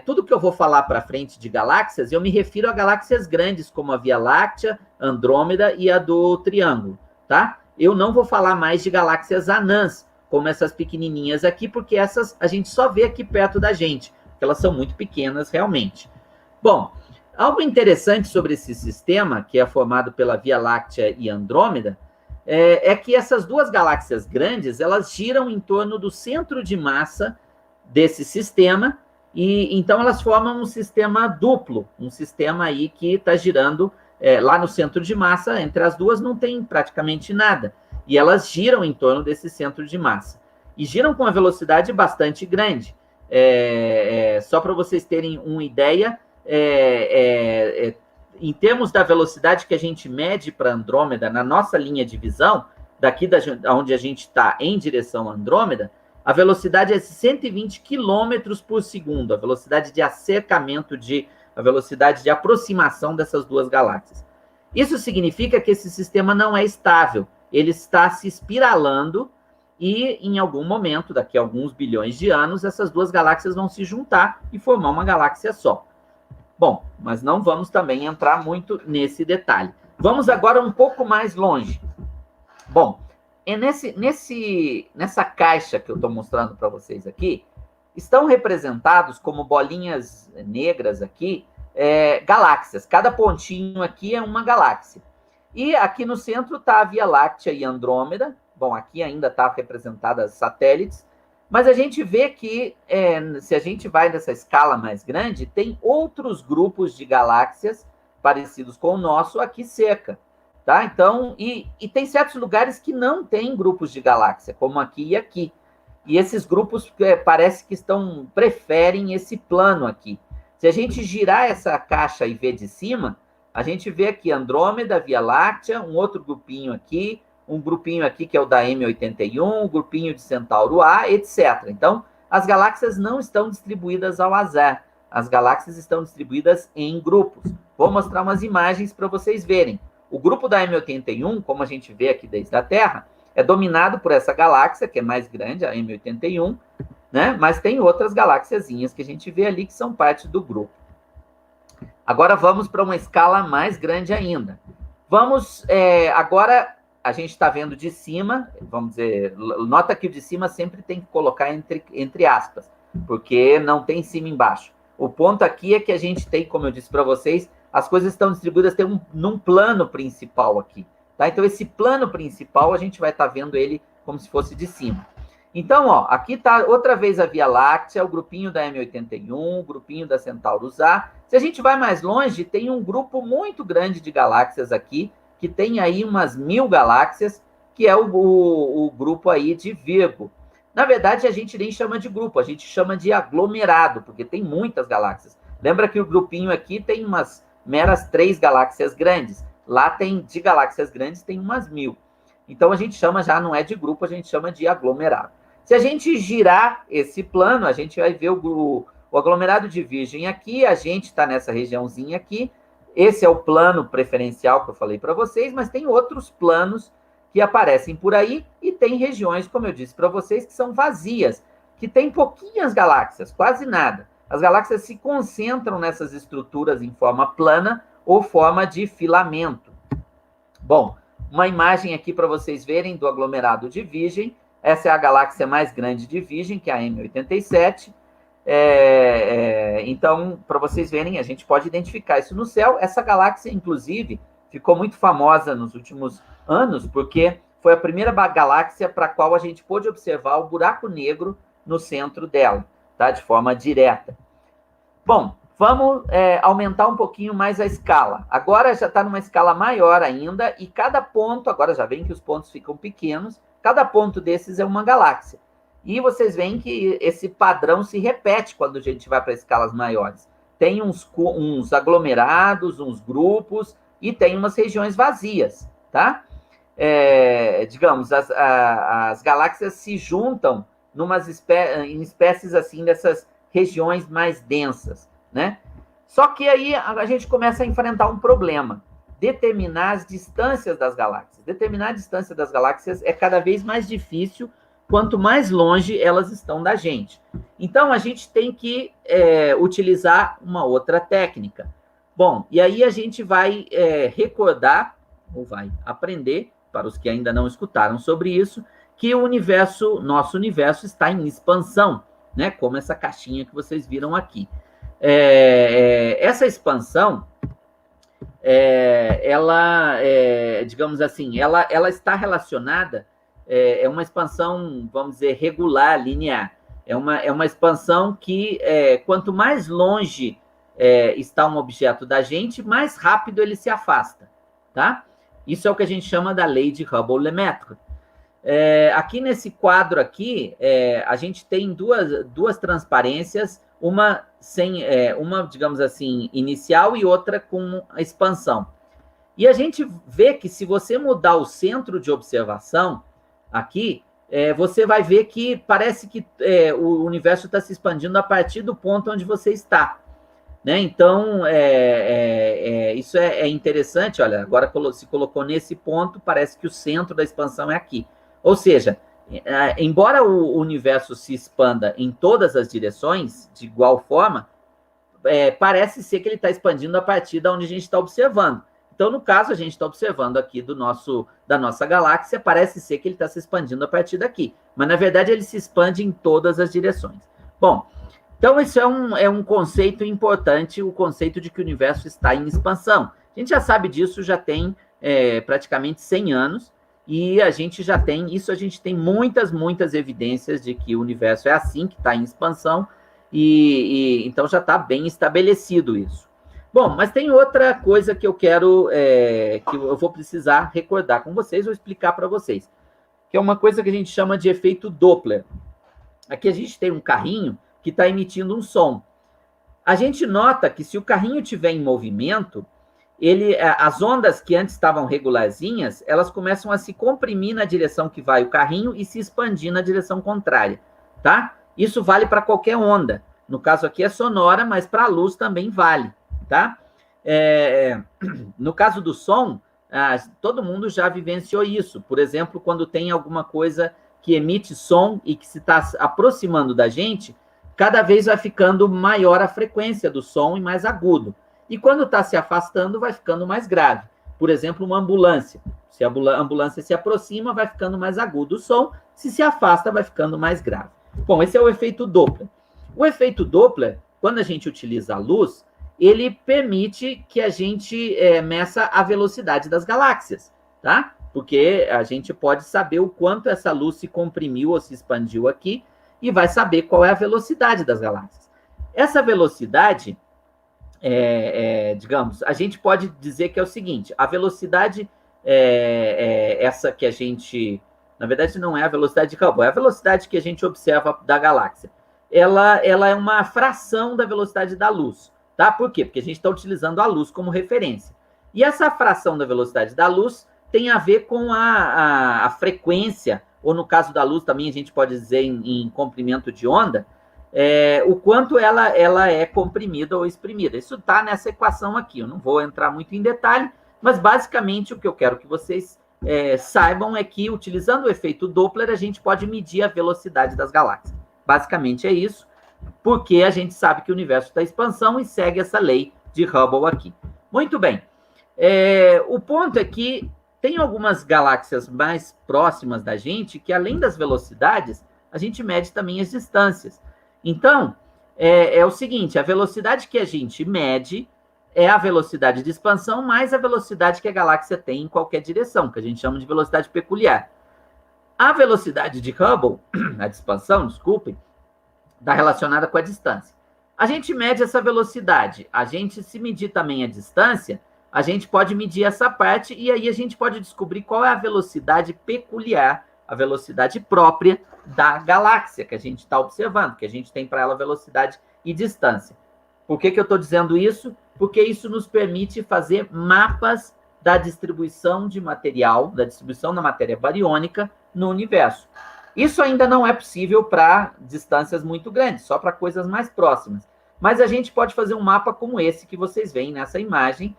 [SPEAKER 2] tudo que eu vou falar para frente de galáxias, eu me refiro a galáxias grandes, como a Via Láctea, Andrômeda e a do Triângulo, tá? Eu não vou falar mais de galáxias anãs, como essas pequenininhas aqui, porque essas a gente só vê aqui perto da gente, porque elas são muito pequenas realmente. Bom, algo interessante sobre esse sistema, que é formado pela Via Láctea e Andrômeda, é que essas duas galáxias grandes, elas giram em torno do centro de massa desse sistema, e então elas formam um sistema duplo, um sistema aí que está girando lá no centro de massa, entre as duas não tem praticamente nada, e elas giram em torno desse centro de massa, e giram com uma velocidade bastante grande. Só para vocês terem uma ideia, em termos da velocidade que a gente mede para Andrômeda, na nossa linha de visão, daqui onde a gente está em direção a Andrômeda, a velocidade é 120 km por segundo, a velocidade de acercamento, a velocidade de aproximação dessas duas galáxias. Isso significa que esse sistema não é estável, ele está se espiralando e, em algum momento, daqui a alguns bilhões de anos, essas duas galáxias vão se juntar e formar uma galáxia só. Bom, mas não vamos também entrar muito nesse detalhe. Vamos agora um pouco mais longe. Bom, nessa caixa que eu estou mostrando para vocês aqui, estão representados como bolinhas negras aqui, galáxias. Cada pontinho aqui é uma galáxia. E aqui no centro está a Via Láctea e Andrômeda. Bom, aqui ainda está representadas satélites. Mas a gente vê que, se a gente vai nessa escala mais grande, tem outros grupos de galáxias parecidos com o nosso aqui cerca, tá? Então, e tem certos lugares que não tem grupos de galáxia, como aqui e aqui. E esses grupos parece que preferem esse plano aqui. Se a gente girar essa caixa e ver de cima, a gente vê aqui Andrômeda, Via Láctea, um outro grupinho aqui, um grupinho aqui que é o da M81, um grupinho de Centauro A, etc. Então, as galáxias não estão distribuídas ao azar. As galáxias estão distribuídas em grupos. Vou mostrar umas imagens para vocês verem. O grupo da M81, como a gente vê aqui desde a Terra, é dominado por essa galáxia, que é mais grande, a M81, né? Mas tem outras galáxiazinhas que a gente vê ali que são parte do grupo. Agora vamos para uma escala mais grande ainda. Vamos agora... A gente está vendo de cima, vamos dizer, nota que o de cima sempre tem que colocar entre aspas, porque não tem cima e embaixo. O ponto aqui é que a gente tem, como eu disse para vocês, as coisas estão distribuídas num plano principal aqui, tá? Então, esse plano principal, a gente vai estar vendo ele como se fosse de cima. Então, ó, aqui está outra vez a Via Láctea, o grupinho da M81, o grupinho da Centaurus A. Se a gente vai mais longe, tem um grupo muito grande de galáxias aqui, que tem aí umas 1000 galáxias, que é o grupo aí de Virgo. Na verdade, a gente nem chama de grupo, a gente chama de aglomerado, porque tem muitas galáxias. Lembra que o grupinho aqui tem umas meras 3 galáxias grandes. Lá de galáxias grandes tem umas 1000. Então, a gente chama já, não é de grupo, a gente chama de aglomerado. Se a gente girar esse plano, a gente vai ver o aglomerado de Virgem aqui, a gente está nessa regiãozinha aqui. Esse é o plano preferencial que eu falei para vocês, mas tem outros planos que aparecem por aí e tem regiões, como eu disse para vocês, que são vazias, que tem pouquinhas galáxias, quase nada. As galáxias se concentram nessas estruturas em forma plana ou forma de filamento. Bom, uma imagem aqui para vocês verem do aglomerado de Virgem. Essa é a galáxia mais grande de Virgem, que é a M87. Então, para vocês verem, a gente pode identificar isso no céu. Essa galáxia, inclusive, ficou muito famosa nos últimos anos, porque foi a primeira galáxia para a qual a gente pôde observar o buraco negro no centro dela, tá? De forma direta. Bom, vamos aumentar um pouquinho mais a escala. Agora já está numa escala maior ainda, e cada ponto, agora já vem que os pontos ficam pequenos, cada ponto desses é uma galáxia. E vocês veem que esse padrão se repete quando a gente vai para escalas maiores. Tem uns aglomerados, uns grupos, e tem umas regiões vazias, tá? Digamos, as galáxias se juntam em espécies assim dessas regiões mais densas, né? Só que aí a gente começa a enfrentar um problema. Determinar as distâncias das galáxias. Determinar a distância das galáxias é cada vez mais difícil quanto mais longe elas estão da gente. Então, a gente tem que utilizar uma outra técnica. Bom, e aí a gente vai recordar, ou vai aprender, para os que ainda não escutaram sobre isso, que o universo, nosso universo, está em expansão, né? Como essa caixinha que vocês viram aqui. Essa expansão, ela, digamos assim, ela está relacionada, é uma expansão, vamos dizer, regular, linear. É uma expansão que, quanto mais longe está um objeto da gente, mais rápido ele se afasta, tá? Isso é o que a gente chama da lei de Hubble-Lemaître. Aqui nesse quadro aqui, a gente tem duas transparências, uma sem, uma, digamos assim, inicial e outra com a expansão. E a gente vê que se você mudar o centro de observação aqui, você vai ver que parece que o universo está se expandindo a partir do ponto onde você está. Né? Então, isso é interessante. Olha, agora se colocou nesse ponto, parece que o centro da expansão é aqui. Ou seja, embora o universo se expanda em todas as direções, de igual forma, parece ser que ele está expandindo a partir de onde a gente está observando. Então, no caso, a gente está observando aqui da nossa galáxia, parece ser que ele está se expandindo a partir daqui. Mas, na verdade, ele se expande em todas as direções. Bom, então isso é um conceito importante, o conceito de que o universo está em expansão. A gente já sabe disso, já tem praticamente 100 anos, e a gente tem muitas evidências de que o universo é assim, que está em expansão, e então já está bem estabelecido isso. Bom, mas tem outra coisa que eu quero, que eu vou precisar recordar com vocês, ou explicar para vocês, que é uma coisa que a gente chama de efeito Doppler. Aqui a gente tem um carrinho que está emitindo um som. A gente nota que se o carrinho estiver em movimento, as ondas que antes estavam regularzinhas, elas começam a se comprimir na direção que vai o carrinho e se expandir na direção contrária, tá? Isso vale para qualquer onda. No caso aqui é sonora, mas para a luz também vale, tá? No caso do som, todo mundo já vivenciou isso. Por exemplo, quando tem alguma coisa que emite som e que se está aproximando da gente, cada vez vai ficando maior a frequência do som e mais agudo. E quando está se afastando, vai ficando mais grave. Por exemplo, uma ambulância. Se a ambulância se aproxima, vai ficando mais agudo o som. Se afasta, vai ficando mais grave. Bom, esse é o efeito Doppler. O efeito Doppler, quando a gente utiliza a luz, ele permite que a gente meça a velocidade das galáxias, tá? Porque a gente pode saber o quanto essa luz se comprimiu ou se expandiu aqui e vai saber qual é a velocidade das galáxias. Essa velocidade, digamos, a gente pode dizer que é o seguinte, a velocidade essa que a gente, na verdade não é a velocidade de Hubble, é a velocidade que a gente observa da galáxia. Ela é uma fração da velocidade da luz, tá? Por quê? Porque a gente está utilizando a luz como referência. E essa fração da velocidade da luz tem a ver com a frequência, ou no caso da luz também a gente pode dizer em comprimento de onda, o quanto ela é comprimida ou exprimida. Isso está nessa equação aqui, eu não vou entrar muito em detalhe, mas basicamente o que eu quero que vocês saibam é que, utilizando o efeito Doppler, a gente pode medir a velocidade das galáxias. Basicamente é isso, porque a gente sabe que o universo está em expansão e segue essa lei de Hubble aqui. Muito bem. O ponto é que tem algumas galáxias mais próximas da gente que, além das velocidades, a gente mede também as distâncias. Então, é o seguinte, a velocidade que a gente mede é a velocidade de expansão mais a velocidade que a galáxia tem em qualquer direção, que a gente chama de velocidade peculiar. A velocidade de Hubble, a de expansão, desculpem, está relacionada com a distância. A gente mede essa velocidade. A gente, se medir também a distância, a gente pode medir essa parte e aí a gente pode descobrir qual é a velocidade peculiar, a velocidade própria da galáxia que a gente está observando, que a gente tem para ela velocidade e distância. Por que eu estou dizendo isso? Porque isso nos permite fazer mapas da distribuição de material, da distribuição da matéria bariônica no universo. Isso ainda não é possível para distâncias muito grandes, só para coisas mais próximas. mas a gente pode fazer um mapa como esse que vocês veem nessa imagem.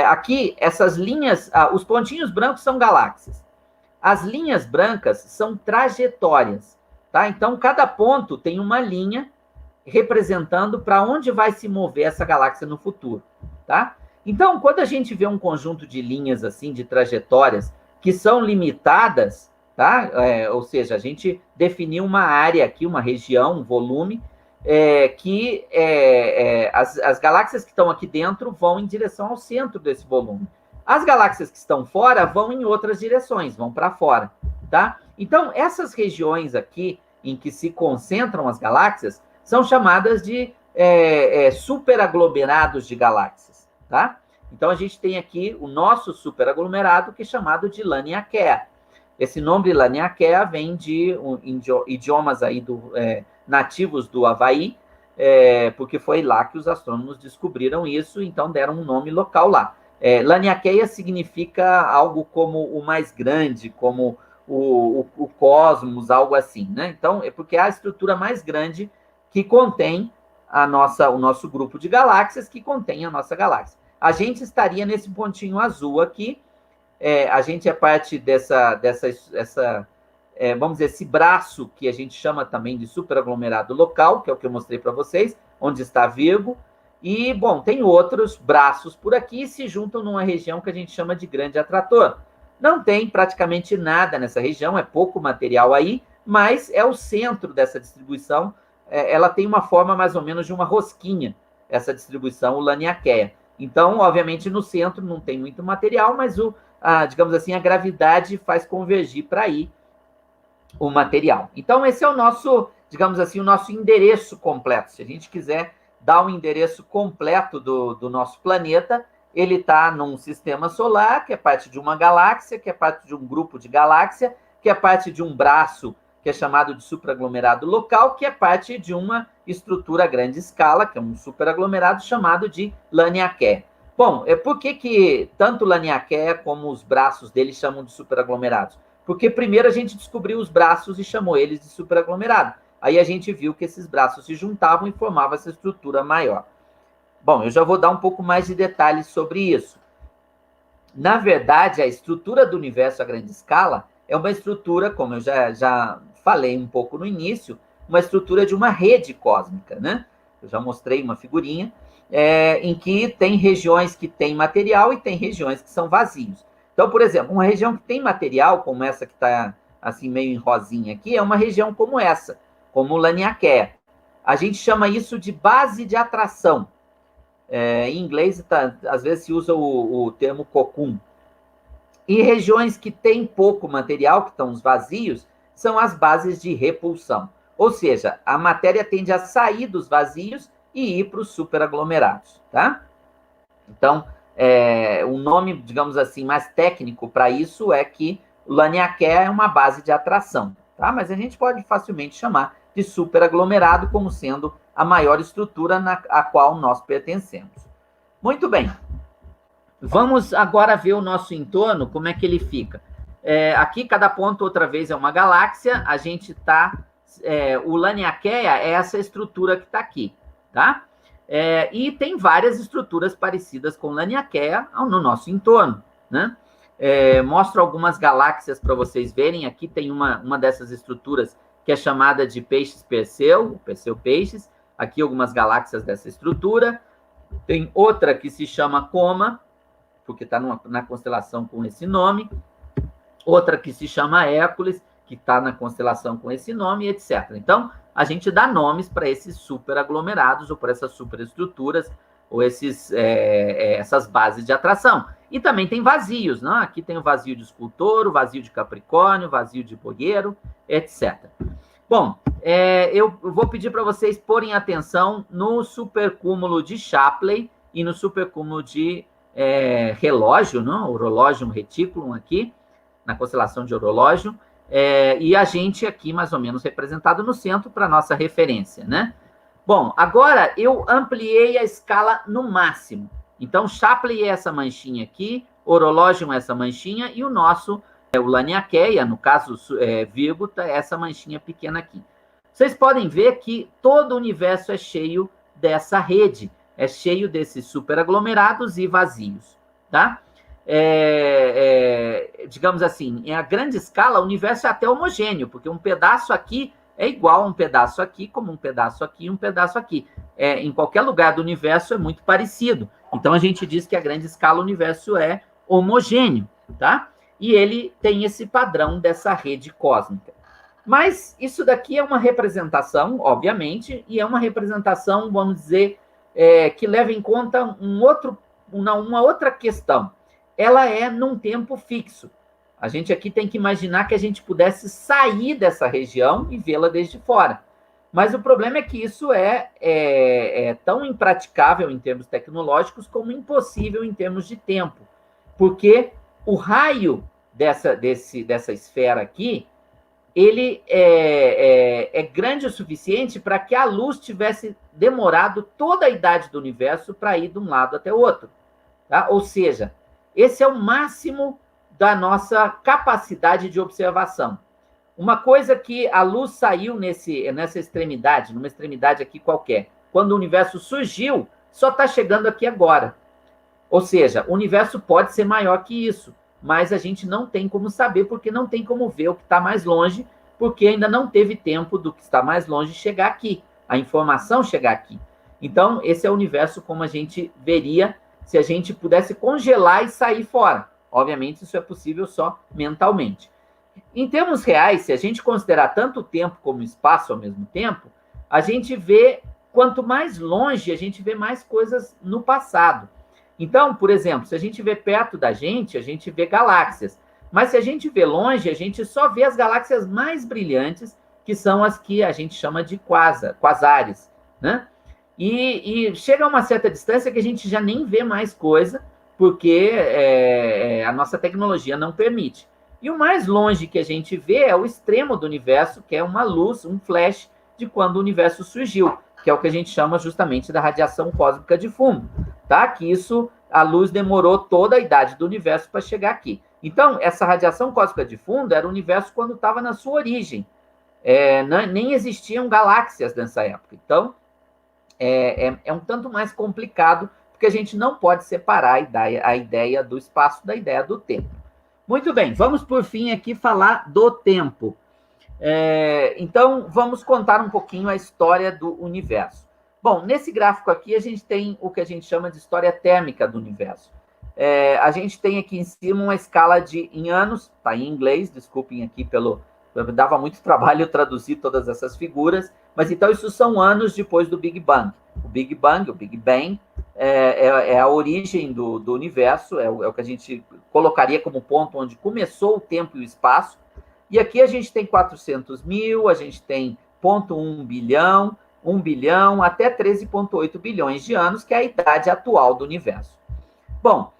[SPEAKER 2] Aqui, essas linhas, os pontinhos brancos são galáxias. As linhas brancas são trajetórias, tá? Então, cada ponto tem uma linha representando para onde vai se mover essa galáxia no futuro, tá? Então, quando a gente vê um conjunto de linhas assim, de trajetórias, que são limitadas, tá? Ou seja, a gente definiu uma área aqui, uma região, um volume, que as galáxias que estão aqui dentro vão em direção ao centro desse volume. As galáxias que estão fora vão em outras direções, vão para fora, tá? Então, essas regiões aqui, em que se concentram as galáxias, são chamadas de superaglomerados de galáxias, tá? Então, a gente tem aqui o nosso superaglomerado, que é chamado de Laniakea. Esse nome Laniakea vem de idiomas aí nativos do Havaí, porque foi lá que os astrônomos descobriram isso, então deram um nome local lá. Laniakea significa algo como o mais grande, como o cosmos, algo assim, né? Então, é porque é a estrutura mais grande que contém o nosso grupo de galáxias, que contém a nossa galáxia. A gente estaria nesse pontinho azul aqui, a gente é parte vamos dizer, esse braço que a gente chama também de superaglomerado local, que é o que eu mostrei para vocês, onde está Virgo, e, bom, tem outros braços por aqui e se juntam numa região que a gente chama de grande atrator. Não tem praticamente nada nessa região, é pouco material aí, mas é o centro dessa distribuição. Ela tem uma forma mais ou menos de uma rosquinha, essa distribuição, o Laniakea. Então, obviamente, no centro não tem muito material, mas, digamos assim, a gravidade faz convergir para aí o material. Então, esse é o nosso, digamos assim, o nosso endereço completo. Se a gente quiser dar um endereço completo do nosso planeta, ele está num sistema solar, que é parte de uma galáxia, que é parte de um grupo de galáxia, que é parte de um braço, que é chamado de superaglomerado local, que é parte de uma estrutura a grande escala, que é um superaglomerado chamado de Laniakea. Bom, por que tanto Laniakea como os braços dele chamam de superaglomerados? Porque primeiro a gente descobriu os braços e chamou eles de superaglomerado. Aí a gente viu que esses braços se juntavam e formavam essa estrutura maior. Bom, eu já vou dar um pouco mais de detalhes sobre isso. Na verdade, a estrutura do universo a grande escala é uma estrutura, como eu já falei um pouco no início, uma estrutura de uma rede cósmica, né? Eu já mostrei uma figurinha em que tem regiões que têm material e tem regiões que são vazios. Então, por exemplo, uma região que tem material, como essa que está assim meio em rosinha aqui, é uma região como essa, como Laniakea. A gente chama isso de base de atração. Em inglês, às vezes se usa o termo cocoon. E regiões que têm pouco material, que estão os vazios, são as bases de repulsão. Ou seja, a matéria tende a sair dos vazios e ir para os superaglomerados, tá? Então, o nome, digamos assim, mais técnico para isso é que o Laniakea é uma base de atração, tá? Mas a gente pode facilmente chamar de superaglomerado como sendo a maior estrutura a qual nós pertencemos. Muito bem. Vamos agora ver o nosso entorno, como é que ele fica. Aqui, cada ponto, outra vez, é uma galáxia. A gente está... o Laniakea é essa estrutura que está aqui, tá? E tem várias estruturas parecidas com Laniakea no nosso entorno, né? Mostro algumas galáxias para vocês verem. Aqui tem uma dessas estruturas que é chamada de Peixes-Perseu, Perseu-Peixes. Aqui algumas galáxias dessa estrutura. Tem outra que se chama Coma, porque está na constelação com esse nome. Outra que se chama Hércules, que está na constelação com esse nome, etc. Então, a gente dá nomes para esses superaglomerados ou para essas superestruturas ou essas bases de atração. E também tem vazios, né? Aqui tem o vazio de Escultor, o vazio de Capricórnio, o vazio de Bogueiro, etc. Bom, eu vou pedir para vocês porem atenção no supercúmulo de Shapley e no supercúmulo de relógio, não? Orologium Reticulum aqui, na constelação de Orológio, e a gente aqui mais ou menos representado no centro para nossa referência, né? Bom, agora eu ampliei a escala no máximo. Então, Shapley é essa manchinha aqui, Orológio é essa manchinha, e o nosso, o Laniakea, no caso, Virgo, é essa manchinha pequena aqui. Vocês podem ver que todo o universo é cheio dessa rede, é cheio desses superaglomerados e vazios, tá? Digamos assim, em a grande escala, o universo é até homogêneo, porque um pedaço aqui é igual a um pedaço aqui, como um pedaço aqui e um pedaço aqui. Em qualquer lugar do universo é muito parecido. Então, a gente diz que a grande escala o universo é homogêneo, tá? E ele tem esse padrão dessa rede cósmica. Mas isso daqui é uma representação, obviamente, e é uma representação, vamos dizer, que leva em conta uma outra questão. Ela é num tempo fixo. A gente aqui tem que imaginar que a gente pudesse sair dessa região e vê-la desde fora. Mas o problema é que isso é tão impraticável em termos tecnológicos como impossível em termos de tempo. Porque o raio dessa esfera aqui, ele é grande o suficiente para que a luz tivesse demorado toda a idade do universo para ir de um lado até o outro. Tá? Ou seja, esse é o máximo da nossa capacidade de observação. Uma coisa que a luz saiu nessa extremidade, numa extremidade aqui qualquer, quando o universo surgiu, só está chegando aqui agora. Ou seja, o universo pode ser maior que isso, mas a gente não tem como saber, porque não tem como ver o que está mais longe, porque ainda não teve tempo do que está mais longe chegar aqui, a informação chegar aqui. Então, esse é o universo como a gente veria se a gente pudesse congelar e sair fora. Obviamente, isso é possível só mentalmente. Em termos reais, se a gente considerar tanto o tempo como o espaço ao mesmo tempo, a gente vê, quanto mais longe, a gente vê mais coisas no passado. Então, por exemplo, se a gente vê perto da gente, a gente vê galáxias. Mas se a gente vê longe, a gente só vê as galáxias mais brilhantes, que são as que a gente chama de quasares, né? E chega a uma certa distância que a gente já nem vê mais coisa, porque a nossa tecnologia não permite. E o mais longe que a gente vê é o extremo do universo, que é uma luz, um flash de quando o universo surgiu, que é o que a gente chama justamente da radiação cósmica de fundo, tá? Que isso, a luz demorou toda a idade do universo para chegar aqui. Então, essa radiação cósmica de fundo era o universo quando estava na sua origem. Nem existiam galáxias nessa época. Então, é um tanto mais complicado, porque a gente não pode separar a ideia do espaço da ideia do tempo. Muito bem, vamos por fim aqui falar do tempo. Então, vamos contar um pouquinho a história do universo. Bom, nesse gráfico aqui, a gente tem o que a gente chama de história térmica do universo. A gente tem aqui em cima uma escala em anos, tá em inglês, desculpem aqui dava muito trabalho traduzir todas essas figuras, mas então isso são anos depois do Big Bang. O Big Bang, é a origem do universo, é o que a gente colocaria como ponto onde começou o tempo e o espaço. E aqui a gente tem 400 mil, a gente tem 0,1 bilhão, 1 bilhão, até 13,8 bilhões de anos, que é a idade atual do universo. Bom,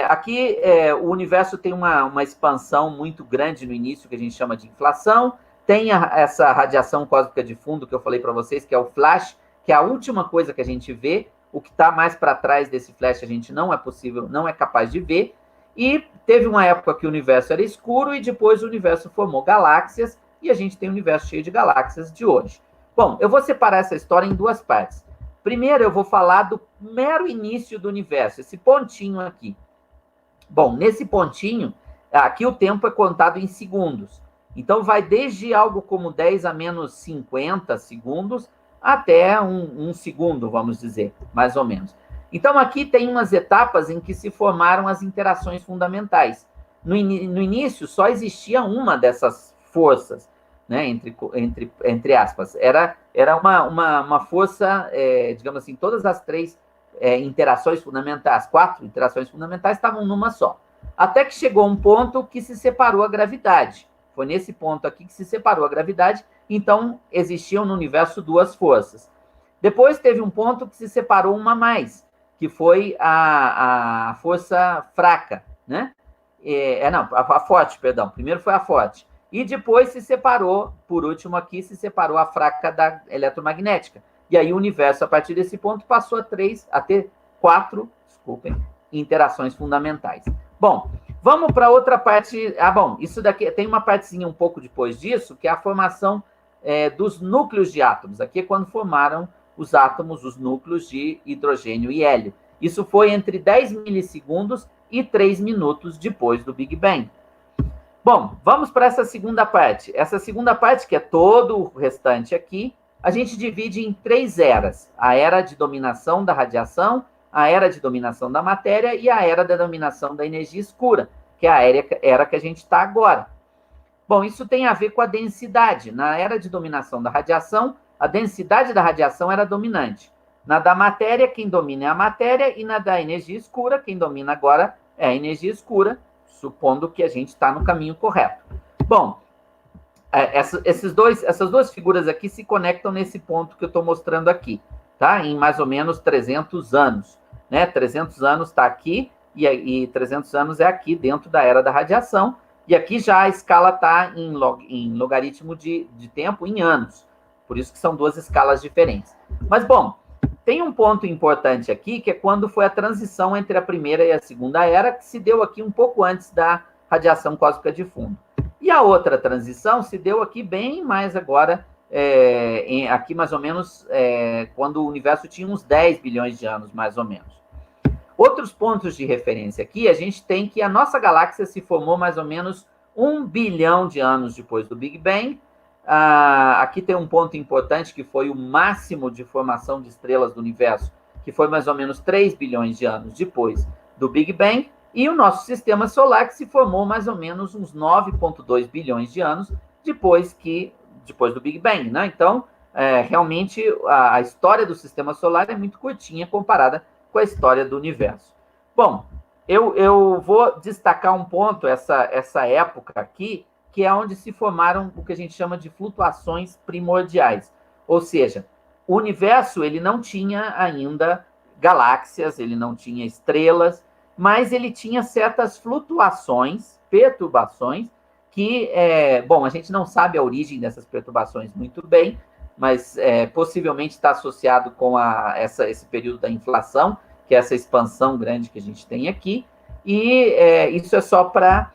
[SPEAKER 2] aqui o universo tem uma expansão muito grande no início, que a gente chama de inflação. Tem essa radiação cósmica de fundo que eu falei para vocês, que é o flash, que é a última coisa que a gente vê. O que está mais para trás desse flash a gente não é capaz de ver. E teve uma época que o universo era escuro e depois o universo formou galáxias e a gente tem um universo cheio de galáxias de hoje. Bom, eu vou separar essa história em duas partes. Primeiro, eu vou falar do mero início do universo, esse pontinho aqui. Bom, nesse pontinho, aqui o tempo é contado em segundos. Então, vai desde algo como 10 a menos 50 segundos até um segundo, vamos dizer, mais ou menos. Então, aqui tem umas etapas em que se formaram as interações fundamentais. No início, só existia uma dessas forças, né, entre aspas. Era uma força, digamos assim, todas as três interações fundamentais, 4 interações fundamentais estavam numa só. Até que chegou um ponto que se separou a gravidade. Foi nesse ponto aqui que se separou a gravidade, então existiam no universo 2 forças. Depois teve um ponto que se separou uma mais, que foi a força fraca, né? A forte, perdão. Primeiro foi a forte. E depois se separou, por último aqui, se separou a fraca da eletromagnética. E aí o universo, a partir desse ponto, passou a ter 4 interações fundamentais. Bom, vamos para outra parte. Bom, isso daqui tem uma partezinha um pouco depois disso, que é a formação dos núcleos de átomos. Aqui é quando formaram os átomos, os núcleos de hidrogênio e hélio. Isso foi entre 10 milissegundos e 3 minutos depois do Big Bang. Bom, vamos para essa segunda parte. Essa segunda parte, que é todo o restante aqui, a gente divide em 3 eras. A era de dominação da radiação, a era de dominação da matéria e a era da dominação da energia escura, que é a era que a gente está agora. Bom, isso tem a ver com a densidade. Na era de dominação da radiação, a densidade da radiação era dominante. Na da matéria, quem domina é a matéria, e na da energia escura, quem domina agora é a energia escura, supondo que a gente está no caminho correto. Bom, essas duas figuras aqui se conectam nesse ponto que eu estou mostrando aqui, tá? Em mais ou menos 300 anos, né? 300 anos está aqui, e 300 anos é aqui, dentro da era da radiação, e aqui já a escala está em logaritmo de tempo, em anos. Por isso que são duas escalas diferentes. Mas, bom, tem um ponto importante aqui, que é quando foi a transição entre a primeira e a segunda era, que se deu aqui um pouco antes da radiação cósmica de fundo. E a outra transição se deu aqui bem mais agora, aqui mais ou menos, quando o universo tinha uns 10 bilhões de anos, mais ou menos. Outros pontos de referência aqui, a gente tem que a nossa galáxia se formou mais ou menos 1 bilhão de anos depois do Big Bang. Aqui tem um ponto importante, que foi o máximo de formação de estrelas do universo, que foi mais ou menos 3 bilhões de anos depois do Big Bang, e o nosso sistema solar, que se formou mais ou menos uns 9,2 bilhões de anos depois do Big Bang, né? Então, realmente, a história do sistema solar é muito curtinha comparada com a história do universo. Bom, eu vou destacar um ponto, essa época aqui, que é onde se formaram o que a gente chama de flutuações primordiais. Ou seja, o universo ele não tinha ainda galáxias, ele não tinha estrelas, mas ele tinha certas flutuações, perturbações, que, bom, a gente não sabe a origem dessas perturbações muito bem, mas possivelmente está associado com esse período da inflação, que é essa expansão grande que a gente tem aqui, e isso é só para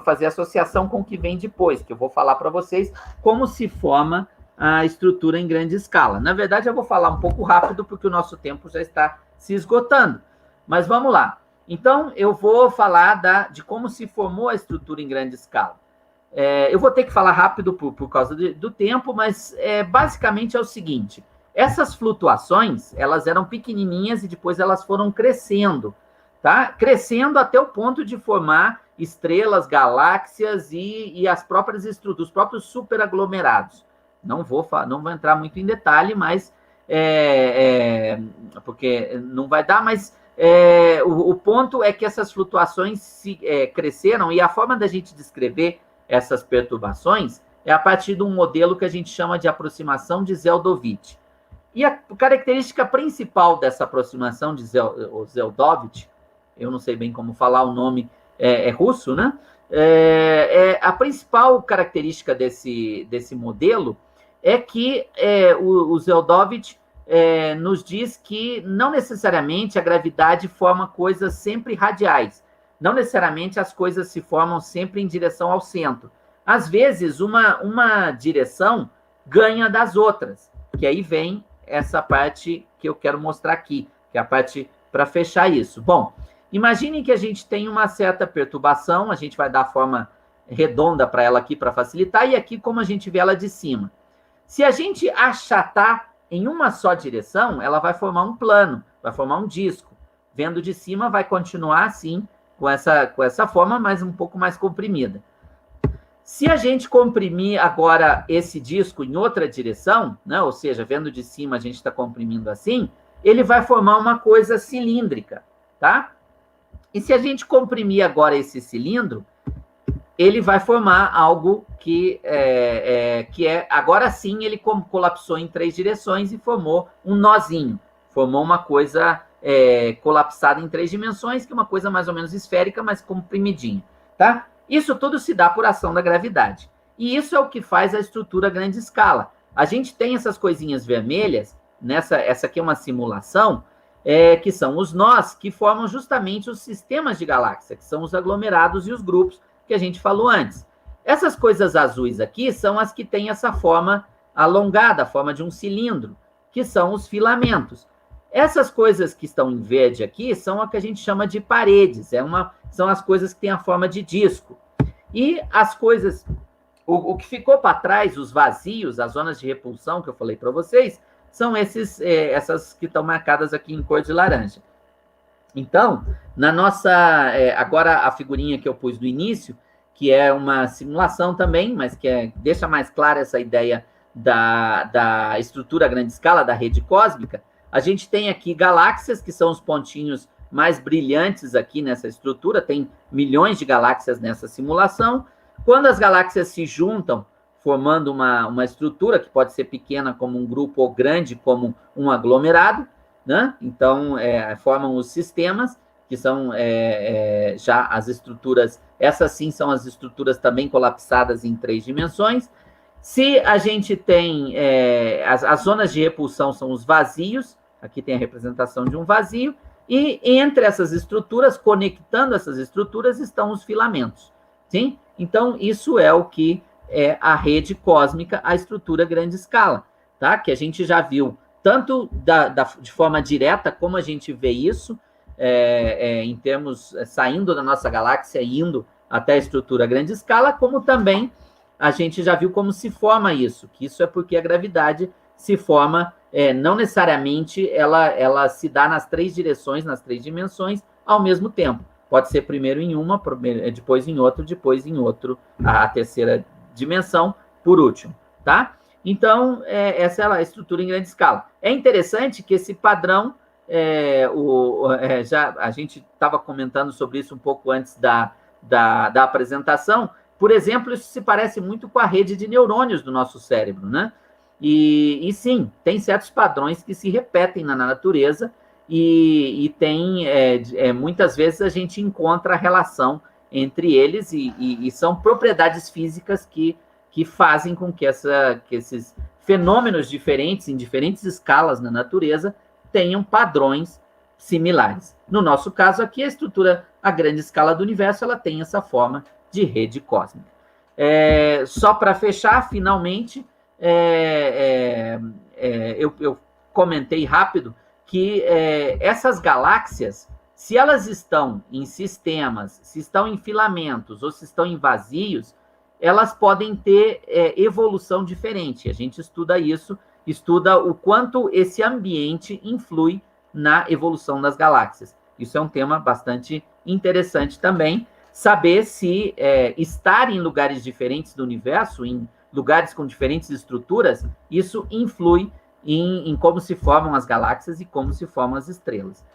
[SPEAKER 2] fazer associação com o que vem depois, que eu vou falar para vocês como se forma a estrutura em grande escala. Na verdade, eu vou falar um pouco rápido, porque o nosso tempo já está se esgotando. Mas vamos lá. Então, eu vou falar de como se formou a estrutura em grande escala. Eu vou ter que falar rápido por causa do tempo, mas basicamente é o seguinte: essas flutuações, elas eram pequenininhas e depois elas foram crescendo, tá? Crescendo até o ponto de formar estrelas, galáxias e as próprias estruturas, os próprios superaglomerados. Não vou entrar muito em detalhe, mas porque não vai dar, mas o ponto é que essas flutuações cresceram, e a forma da gente descrever essas perturbações é a partir de um modelo que a gente chama de aproximação de Zeldovich. E a característica principal dessa aproximação de Zeldovich, eu não sei bem como falar o nome, russo, né? A principal característica desse modelo é que o Zeldovich nos diz que não necessariamente a gravidade forma coisas sempre radiais. Não necessariamente as coisas se formam sempre em direção ao centro. Às vezes, uma direção ganha das outras, que aí vem essa parte que eu quero mostrar aqui, que é a parte para fechar isso. Bom, imaginem que a gente tem uma certa perturbação, a gente vai dar a forma redonda para ela aqui para facilitar, e aqui como a gente vê ela de cima. Se a gente achatar em uma só direção, ela vai formar um plano, vai formar um disco. Vendo de cima, vai continuar assim, com essa forma, mas um pouco mais comprimida. Se a gente comprimir agora esse disco em outra direção, né, ou seja, vendo de cima a gente está comprimindo assim, ele vai formar uma coisa cilíndrica, tá? E se a gente comprimir agora esse cilindro, ele vai formar algo que agora sim ele colapsou em 3 direções e formou um nozinho, formou uma coisa colapsada em 3 dimensões, que é uma coisa mais ou menos esférica, mas comprimidinha, tá? Isso tudo se dá por ação da gravidade. E isso é o que faz a estrutura a grande escala. A gente tem essas coisinhas vermelhas, essa aqui é uma simulação, que são os nós, que formam justamente os sistemas de galáxia, que são os aglomerados e os grupos que a gente falou antes. Essas coisas azuis aqui são as que têm essa forma alongada, a forma de um cilindro, que são os filamentos. Essas coisas que estão em verde aqui são a que a gente chama de paredes, são as coisas que têm a forma de disco. E as coisas, o que ficou para trás, os vazios, as zonas de repulsão que eu falei para vocês, são essas que estão marcadas aqui em cor de laranja. Então, na nossa, agora a figurinha que eu pus no início, que é uma simulação também, mas que deixa mais clara essa ideia da estrutura a grande escala, da rede cósmica, a gente tem aqui galáxias, que são os pontinhos mais brilhantes aqui nessa estrutura, tem milhões de galáxias nessa simulação. Quando as galáxias se juntam, formando uma estrutura que pode ser pequena como um grupo ou grande como um aglomerado, né? Então, formam os sistemas, que são já as estruturas, essas sim são as estruturas também colapsadas em 3 dimensões. Se a gente tem, as zonas de repulsão são os vazios, aqui tem a representação de um vazio, e entre essas estruturas, conectando essas estruturas, estão os filamentos, sim? Então, isso é o que é a rede cósmica, a estrutura grande escala, tá? Que a gente já viu, tanto de forma direta, como a gente vê isso, em termos, saindo da nossa galáxia e indo até a estrutura grande escala, como também a gente já viu como se forma isso, que isso é porque a gravidade se forma, não necessariamente ela se dá nas 3 direções, nas 3 dimensões, ao mesmo tempo. Pode ser primeiro em uma, depois em outro, a terceira dimensão, por último, tá? Então, essa é a estrutura em grande escala. É interessante que esse padrão, a gente estava comentando sobre isso um pouco antes da apresentação. Por exemplo, isso se parece muito com a rede de neurônios do nosso cérebro, né? E sim, tem certos padrões que se repetem na natureza e tem, muitas vezes a gente encontra a relação entre eles e são propriedades físicas que fazem com que esses fenômenos diferentes, em diferentes escalas na natureza, tenham padrões similares. No nosso caso aqui, a estrutura a grande escala do universo, ela tem essa forma de rede cósmica. Só para fechar, finalmente, eu comentei rápido que essas galáxias, se elas estão em sistemas, se estão em filamentos ou se estão em vazios, elas podem ter evolução diferente. A gente estuda isso, estuda o quanto esse ambiente influi na evolução das galáxias. Isso é um tema bastante interessante também, saber se estar em lugares diferentes do universo, em lugares com diferentes estruturas, isso influi em como se formam as galáxias e como se formam as estrelas.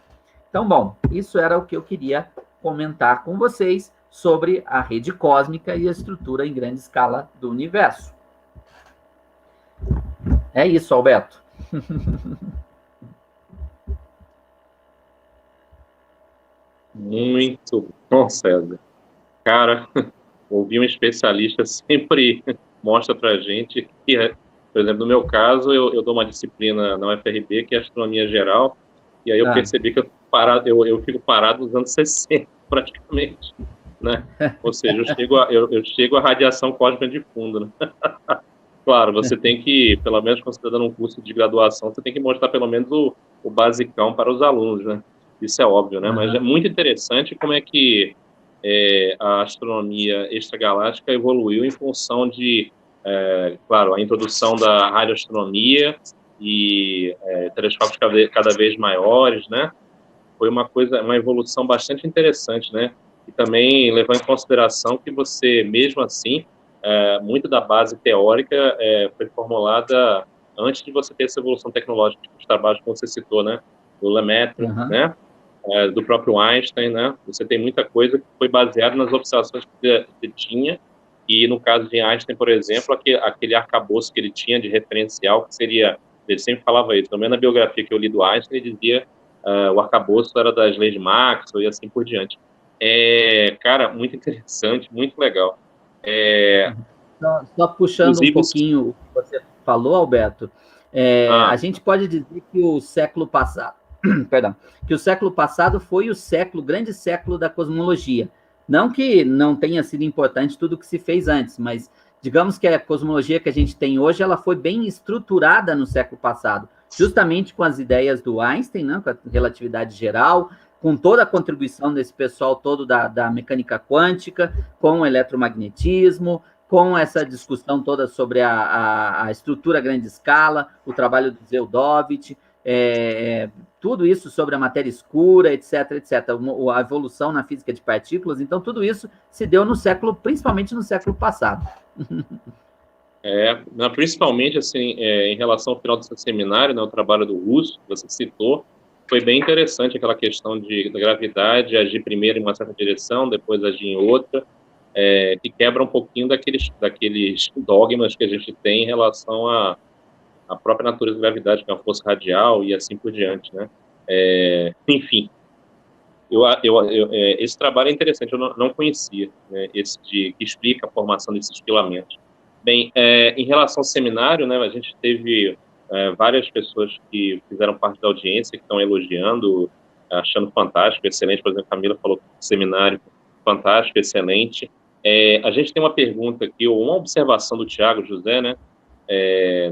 [SPEAKER 2] Então, bom, isso era o que eu queria comentar com vocês sobre a rede cósmica e a estrutura em grande escala do universo. É isso, Alberto.
[SPEAKER 1] Muito bom, César. Cara, ouvir um especialista sempre mostra para a gente que, por exemplo, no meu caso, eu dou uma disciplina na UFRB, que é Astronomia Geral, e aí eu percebi que eu fico parado nos anos 60, praticamente, né? Ou seja, eu chego à radiação cósmica de fundo, né? Claro, você tem que, pelo menos quando você está dando um curso de graduação, você tem que mostrar pelo menos o basicão para os alunos, né? Isso é óbvio, né? Mas é muito interessante como é que a astronomia extragaláctica evoluiu em função de, claro, a introdução da radioastronomia e telescópios cada vez maiores, né? Foi uma evolução bastante interessante, né? E também levando em consideração que você, mesmo assim, muito da base teórica foi formulada antes de você ter essa evolução tecnológica, os trabalhos que você citou, né? Do Lemaitre, né? Do próprio Einstein, né? Você tem muita coisa que foi baseada nas observações que você tinha, e no caso de Einstein, por exemplo, aquele arcabouço que ele tinha de referencial, que seria, ele sempre falava isso, também na biografia que eu li do Einstein, ele dizia o arcabouço era das leis de Maxwell e assim por diante. Cara, muito interessante, muito legal.
[SPEAKER 2] Só puxando um pouquinho o que você falou, Alberto, a gente pode dizer que o século passado, perdão, que o século passado foi o grande século da cosmologia. Não que não tenha sido importante tudo que se fez antes, mas digamos que a cosmologia que a gente tem hoje, ela foi bem estruturada no século passado, justamente com as ideias do Einstein, né, com a relatividade geral, com toda a contribuição desse pessoal todo da mecânica quântica, com o eletromagnetismo, com essa discussão toda sobre a estrutura a grande escala, o trabalho do Zeldovich, tudo isso sobre a matéria escura, etc., etc., a evolução na física de partículas. Então, tudo isso se deu no século, principalmente no século passado.
[SPEAKER 1] Principalmente assim, em relação ao final do seu seminário, né, o trabalho do Russo, que você citou, foi bem interessante aquela questão da gravidade agir primeiro em uma certa direção, depois agir em outra, que quebra um pouquinho daqueles dogmas que a gente tem em relação à própria natureza da gravidade, que é uma força radial e assim por diante, né? Enfim, esse trabalho é interessante, eu não conhecia, né, que explica a formação desses filamentos. Bem, em relação ao seminário, né, a gente teve várias pessoas que fizeram parte da audiência, que estão elogiando, achando fantástico, excelente. Por exemplo, a Camila falou que o seminário fantástico, excelente. A gente tem uma pergunta aqui, ou uma observação do Tiago José, né?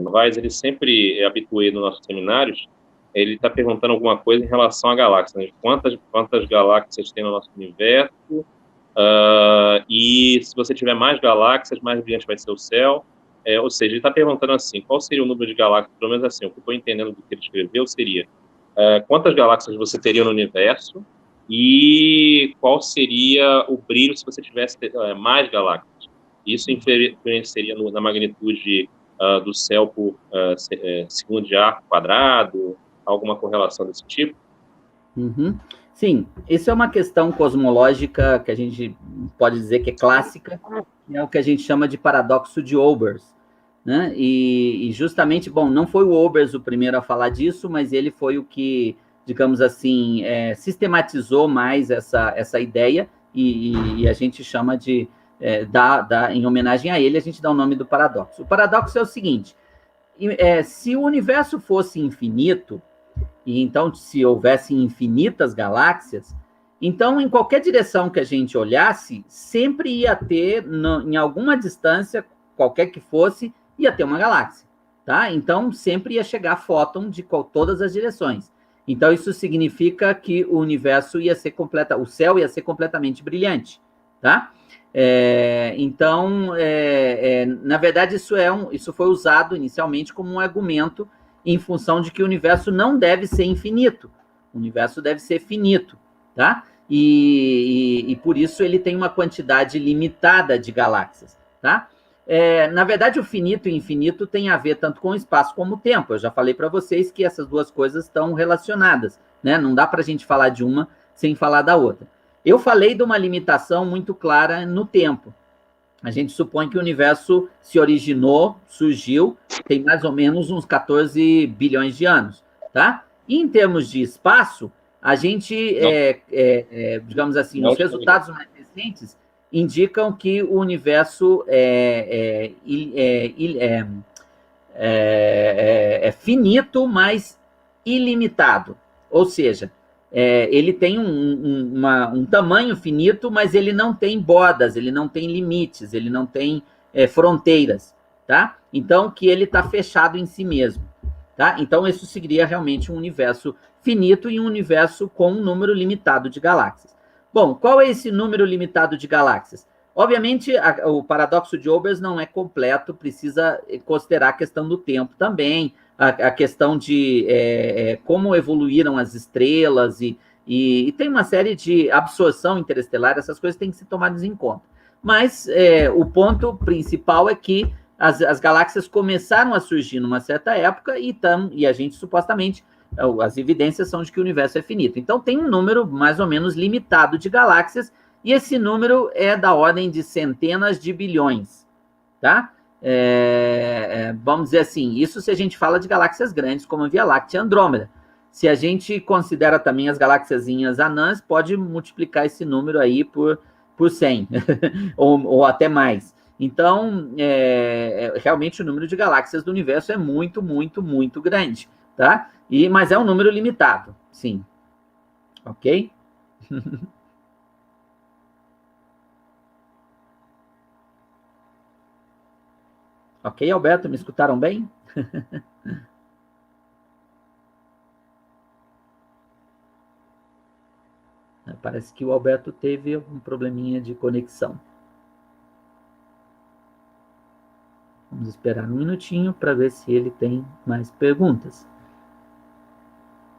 [SPEAKER 1] Novaes, ele sempre é habituê nos nossos seminários. Ele está perguntando alguma coisa em relação à galáxia, né? Quantas galáxias tem no nosso universo, e se você tiver mais galáxias, mais brilhante vai ser o céu. Ou seja, ele está perguntando assim, qual seria o número de galáxias, pelo menos assim, o que eu estou entendendo do que ele escreveu seria quantas galáxias você teria no universo e qual seria o brilho se você tivesse mais galáxias. Isso influenciaria na magnitude do céu por segundo de arco quadrado, alguma correlação desse tipo?
[SPEAKER 2] Uhum. Sim, isso é uma questão cosmológica que a gente pode dizer que é clássica, que é o que a gente chama de paradoxo de Olbers, né? E justamente, bom, não foi o Olbers o primeiro a falar disso, mas ele foi o que, digamos assim, sistematizou mais essa ideia, e a gente chama de, em homenagem a ele, a gente dá o nome do paradoxo. O paradoxo é o seguinte, se o universo fosse infinito, e então se houvesse infinitas galáxias, então em qualquer direção que a gente olhasse, sempre ia ter, em alguma distância, qualquer que fosse, ia ter uma galáxia, tá? Então sempre ia chegar fóton de todas as direções. Então isso significa que o universo ia ser o céu ia ser completamente brilhante, tá? Na verdade, isso foi usado inicialmente como um argumento em função de que o universo não deve ser infinito, o universo deve ser finito, tá? E por isso ele tem uma quantidade limitada de galáxias, tá? Na verdade, o finito e infinito tem a ver tanto com o espaço como o tempo. Eu já falei para vocês que essas duas coisas estão relacionadas, né? Não dá para a gente falar de uma sem falar da outra. Eu falei de uma limitação muito clara no tempo. A gente supõe que o universo se originou, surgiu, tem mais ou menos uns 14 bilhões de anos, tá? E em termos de espaço, a gente, digamos assim, os resultados mais recentes indicam que o universo é finito, mas ilimitado. Ou seja, ele tem um tamanho finito, mas ele não tem bordas, ele não tem limites, ele não tem fronteiras, tá? Então, que ele está fechado em si mesmo, tá? Então, isso seria realmente um universo finito e um universo com um número limitado de galáxias. Bom, qual é esse número limitado de galáxias? Obviamente, o paradoxo de Olbers não é completo, precisa considerar a questão do tempo também, a questão de como evoluíram as estrelas, e tem uma série de absorção interestelar, essas coisas têm que ser tomadas em conta. Mas o ponto principal é que as galáxias começaram a surgir numa certa época e a gente supostamente, as evidências são de que o universo é finito. Então tem um número mais ou menos limitado de galáxias, e esse número é da ordem de centenas de bilhões, tá? Vamos dizer assim, isso se a gente fala de galáxias grandes, como a Via Láctea e Andrômeda. Se a gente considera também as galáxiazinhas anãs, pode multiplicar esse número aí por 100, ou até mais. Então, realmente o número de galáxias do universo é muito, muito, muito grande, tá? Mas é um número limitado, sim. Ok? Ok, Alberto, me escutaram bem? Parece que o Alberto teve um probleminha de conexão. Vamos esperar um minutinho para ver se ele tem mais perguntas.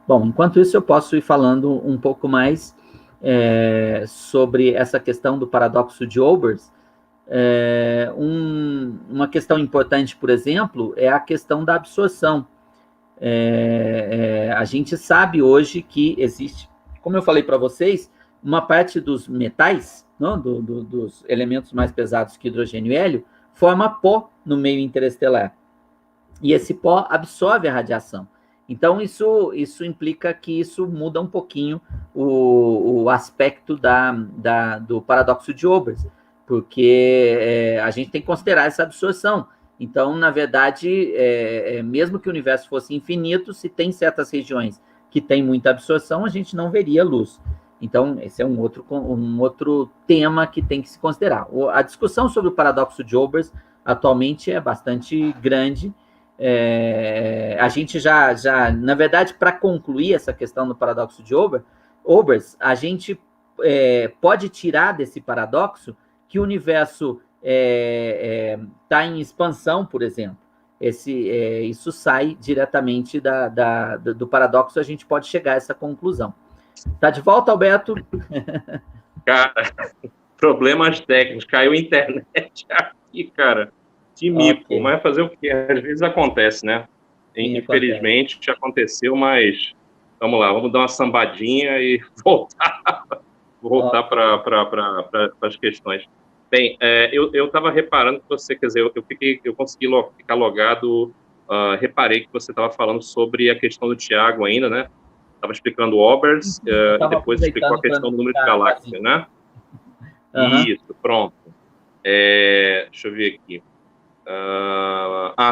[SPEAKER 2] Bom, enquanto isso eu posso ir falando um pouco mais sobre essa questão do paradoxo de Olbers. Uma questão importante, por exemplo, é a questão da absorção. A gente sabe hoje que existe, como eu falei para vocês, uma parte dos metais, não, dos elementos mais pesados que hidrogênio e hélio, forma pó no meio interestelar. E esse pó absorve a radiação. Então, isso implica que isso muda um pouquinho o aspecto do paradoxo de Olbers, porque a gente tem que considerar essa absorção. Então, na verdade, mesmo que o universo fosse infinito, se tem certas regiões que tem muita absorção, a gente não veria luz. Então, esse é um outro tema que tem que se considerar. A discussão sobre o paradoxo de Olbers atualmente é bastante grande. A gente já, na verdade, para concluir essa questão do paradoxo de Olbers, a gente pode tirar desse paradoxo que o universo está em expansão, por exemplo. Isso sai diretamente do paradoxo, a gente pode chegar a essa conclusão. Tá de volta, Alberto?
[SPEAKER 1] Cara, problemas técnicos, caiu a internet aqui, cara. Que mico, okay. Mas fazer o quê? Às vezes acontece, né? Infelizmente acontece. Aconteceu, mas vamos lá, vamos dar uma sambadinha e voltar para as questões. Bem, eu estava reparando que você, quer dizer, eu consegui ficar logado, reparei que você estava falando sobre a questão do Tiago ainda, né? Estava explicando o Olbers e depois explicou a questão do número de galáxias, né? Isso, pronto. Deixa eu ver aqui.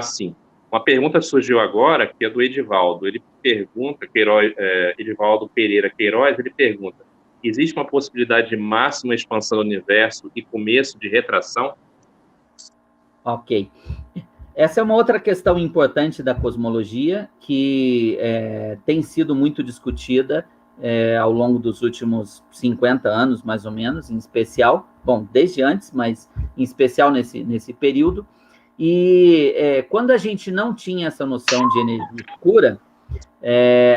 [SPEAKER 1] Sim. Uma pergunta surgiu agora, que é do Edivaldo. Ele pergunta, Edivaldo Pereira Queiroz, ele pergunta: existe uma possibilidade de máxima expansão do universo e começo de retração?
[SPEAKER 2] Ok. Essa é uma outra questão importante da cosmologia, que tem sido muito discutida ao longo dos últimos 50 anos, mais ou menos, em especial, bom, desde antes, mas em especial nesse período. E quando a gente não tinha essa noção de energia escura,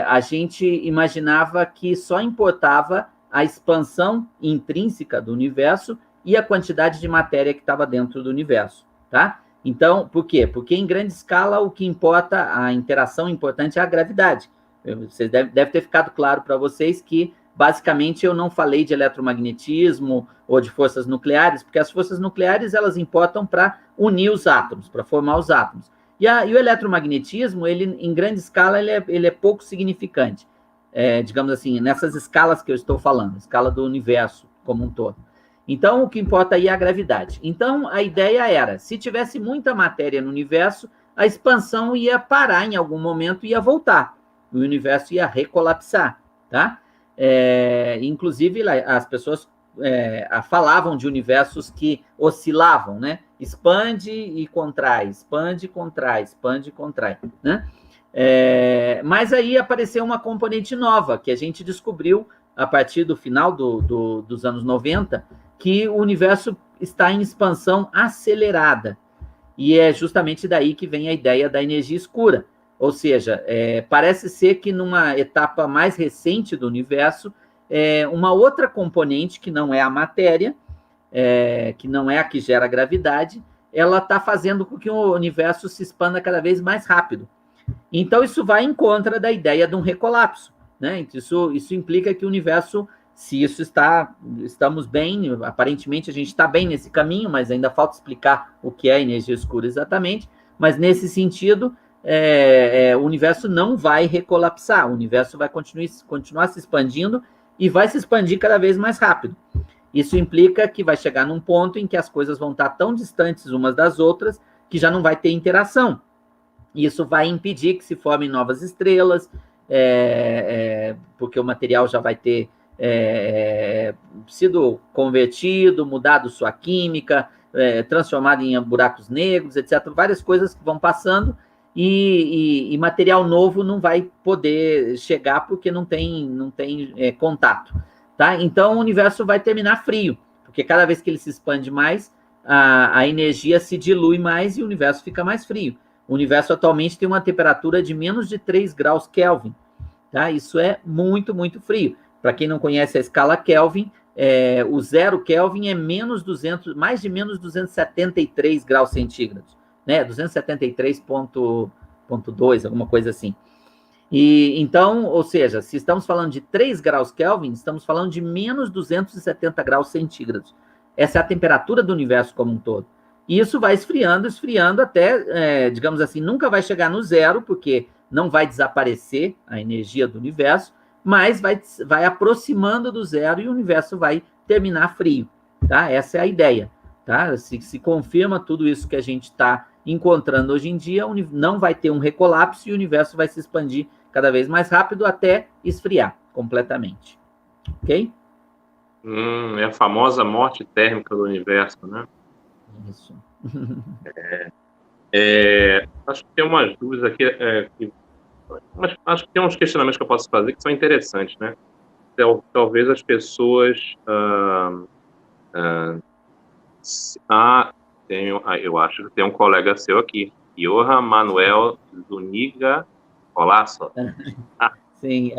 [SPEAKER 2] a gente imaginava que só importava a expansão intrínseca do universo e a quantidade de matéria que estava dentro do universo, tá? Então, por quê? Porque em grande escala o que importa, a interação importante é a gravidade. Vocês deve ter ficado claro para vocês que, basicamente, eu não falei de eletromagnetismo ou de forças nucleares, porque as forças nucleares, elas importam para unir os átomos, para formar os átomos. E o eletromagnetismo, ele, em grande escala, ele é pouco significante. Digamos assim, nessas escalas que eu estou falando, escala do universo como um todo. Então, o que importa aí é a gravidade. Então, a ideia era, se tivesse muita matéria no universo, a expansão ia parar em algum momento e ia voltar. O universo ia recolapsar, tá? Inclusive, as pessoas falavam de universos que oscilavam, né? Expande e contrai, expande e contrai, expande e contrai, né? Mas aí apareceu uma componente nova, que a gente descobriu a partir do final dos anos 90, que o universo está em expansão acelerada. E é justamente daí que vem a ideia da energia escura. Ou seja, parece ser que numa etapa mais recente do universo, uma outra componente, que não é a matéria, que não é a que gera a gravidade, ela está fazendo com que o universo se expanda cada vez mais rápido. Então, isso vai em contra da ideia de um recolapso, né? Isso implica que o universo, se isso estamos bem, aparentemente a gente está bem nesse caminho, mas ainda falta explicar o que é energia escura exatamente, mas nesse sentido, o universo não vai recolapsar, o universo vai continuar se expandindo e vai se expandir cada vez mais rápido. Isso implica que vai chegar num ponto em que as coisas vão estar tão distantes umas das outras que já não vai ter interação. Isso vai impedir que se formem novas estrelas, porque o material já vai ter sido convertido, mudado sua química, transformado em buracos negros, etc. Várias coisas que vão passando e material novo não vai poder chegar porque não tem contato. tá? Então o universo vai terminar frio, porque cada vez que ele se expande mais, a energia se dilui mais e o universo fica mais frio. O universo atualmente tem uma temperatura de menos de 3 graus Kelvin, tá? Isso é muito, muito frio. Para quem não conhece a escala Kelvin, o 0 Kelvin é mais de menos 273 graus centígrados, né? 273,2, alguma coisa assim. E então, ou seja, se estamos falando de 3 graus Kelvin, estamos falando de menos 270 graus centígrados. Essa é a temperatura do universo como um todo. E isso vai esfriando, esfriando até, digamos assim, nunca vai chegar no zero, porque não vai desaparecer a energia do universo, mas vai aproximando do zero e o universo vai terminar frio, tá? Essa é a ideia, tá? Se confirma tudo isso que a gente está encontrando hoje em dia, não vai ter um recolapso e o universo vai se expandir cada vez mais rápido até esfriar completamente, ok?
[SPEAKER 1] É a famosa morte térmica do universo, né?
[SPEAKER 2] Isso.
[SPEAKER 1] Acho que tem umas dúvidas aqui, mas acho que tem uns questionamentos que eu posso fazer que são interessantes, né? Talvez as pessoas... eu acho que tem um colega seu aqui, Johann Manuel Zuniga Colasso.
[SPEAKER 2] Sim.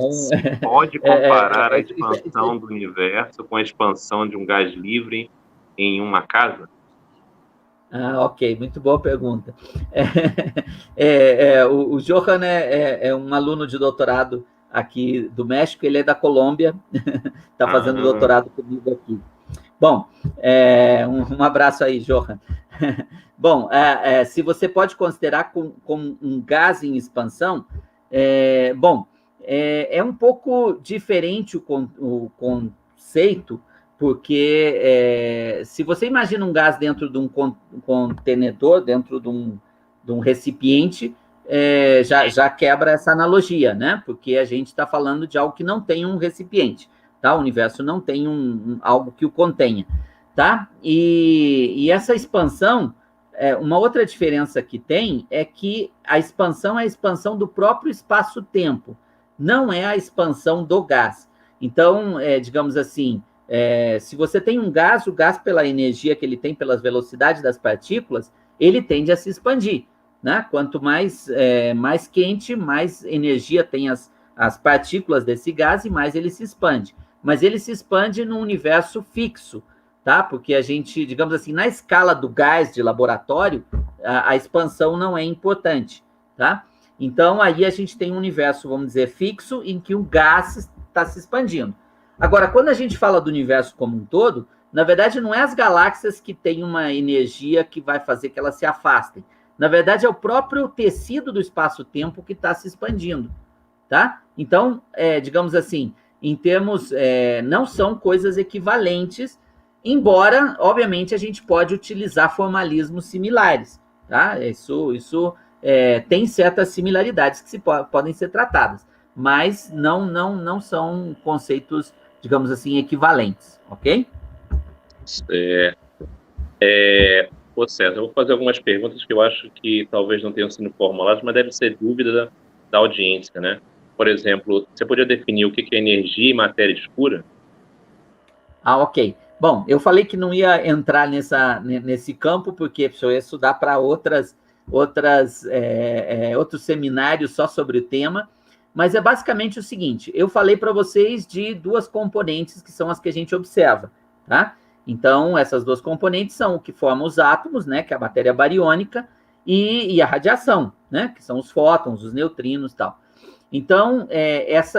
[SPEAKER 1] Pode comparar a expansão do universo com a expansão de um gás livre em uma casa?
[SPEAKER 2] Ok, muito boa pergunta. O Johann é um aluno de doutorado aqui do México, ele é da Colômbia, está fazendo doutorado comigo aqui. Bom, um abraço aí, Johann. Bom, se você pode considerar como um gás em expansão, é um pouco diferente o conceito, porque se você imagina um gás dentro de um contenedor, dentro de um recipiente, já quebra essa analogia, né? Porque a gente está falando de algo que não tem um recipiente, tá? O universo não tem algo que o contenha, tá? E essa expansão, uma outra diferença que tem é que a expansão é a expansão do próprio espaço-tempo, não é a expansão do gás. Então, digamos assim, se você tem um gás, o gás, pela energia que ele tem, pelas velocidades das partículas, ele tende a se expandir, né? Quanto mais quente, mais energia tem as partículas desse gás e mais ele se expande. Mas ele se expande num universo fixo, tá? Porque a gente, digamos assim, na escala do gás de laboratório, a expansão não é importante, tá? Então, aí a gente tem um universo, vamos dizer, fixo, em que o gás está se expandindo. Agora, quando a gente fala do universo como um todo, na verdade, não é as galáxias que têm uma energia que vai fazer que elas se afastem. Na verdade, é o próprio tecido do espaço-tempo que está se expandindo, tá? Então, digamos assim, em termos, não são coisas equivalentes, embora, obviamente, a gente pode utilizar formalismos similares, tá? Isso tem certas similaridades que podem ser tratadas, mas não são conceitos, digamos assim, equivalentes, ok?
[SPEAKER 1] César, eu vou fazer algumas perguntas que eu acho que talvez não tenham sido formuladas, mas deve ser dúvida da audiência, né? Por exemplo, você podia definir o que é energia e matéria escura?
[SPEAKER 2] Ok. Bom, eu falei que não ia entrar nesse campo, porque eu ia estudar para outros seminários só sobre o tema, mas é basicamente o seguinte, eu falei para vocês de duas componentes que são as que a gente observa, tá? Então, essas duas componentes são o que formam os átomos, né, que é a matéria bariônica, e a radiação, né, que são os fótons, os neutrinos e tal. Então,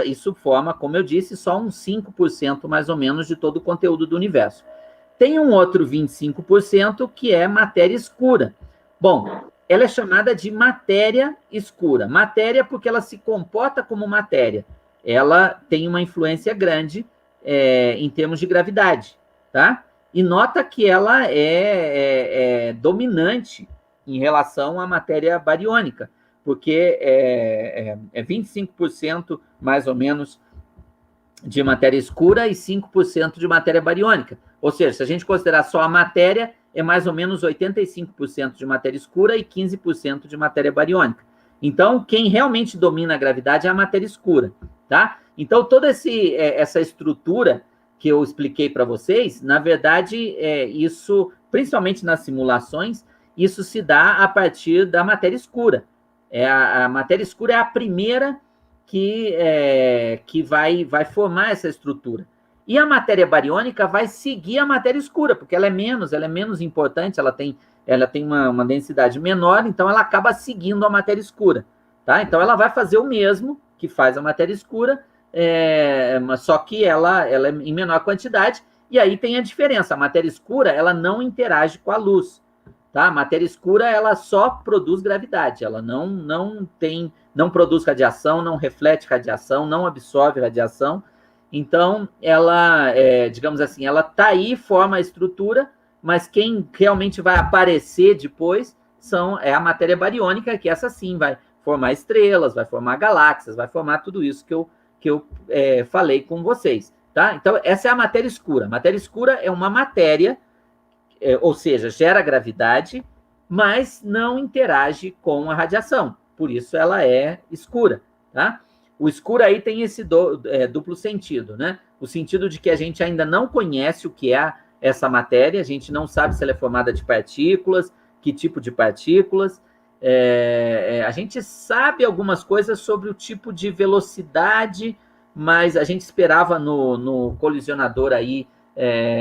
[SPEAKER 2] isso forma, como eu disse, só uns 5% mais ou menos de todo o conteúdo do universo. Tem um outro 25% que é matéria escura. Bom, ela é chamada de matéria escura. Matéria porque ela se comporta como matéria. Ela tem uma influência grande em termos de gravidade, tá? E nota que ela é dominante em relação à matéria bariônica, porque é 25% mais ou menos de matéria escura e 5% de matéria bariônica. Ou seja, se a gente considerar só a matéria, é mais ou menos 85% de matéria escura e 15% de matéria bariônica. Então, quem realmente domina a gravidade é a matéria escura, tá? Então, toda essa estrutura que eu expliquei para vocês, na verdade, isso, principalmente nas simulações, isso se dá a partir da matéria escura. A matéria escura é a primeira que vai formar essa estrutura. E a matéria bariônica vai seguir a matéria escura, porque ela é menos importante, ela tem uma densidade menor, então ela acaba seguindo a matéria escura. Tá? Então ela vai fazer o mesmo que faz a matéria escura, só que ela é em menor quantidade, e aí tem a diferença. A matéria escura ela não interage com a luz. Tá? A matéria escura ela só produz gravidade, ela não produz radiação, não reflete radiação, não absorve radiação. Então, ela, digamos assim, ela está aí, forma a estrutura, mas quem realmente vai aparecer depois é a matéria bariônica, que essa sim vai formar estrelas, vai formar galáxias, vai formar tudo isso que eu falei com vocês. Tá? Então, essa é a matéria escura. A matéria escura é uma matéria, ou seja, gera gravidade, mas não interage com a radiação. Por isso ela é escura. Tá? O escuro aí tem esse duplo sentido, né? O sentido de que a gente ainda não conhece o que é essa matéria, a gente não sabe se ela é formada de partículas, que tipo de partículas. A gente sabe algumas coisas sobre o tipo de velocidade, mas a gente esperava no colisionador aí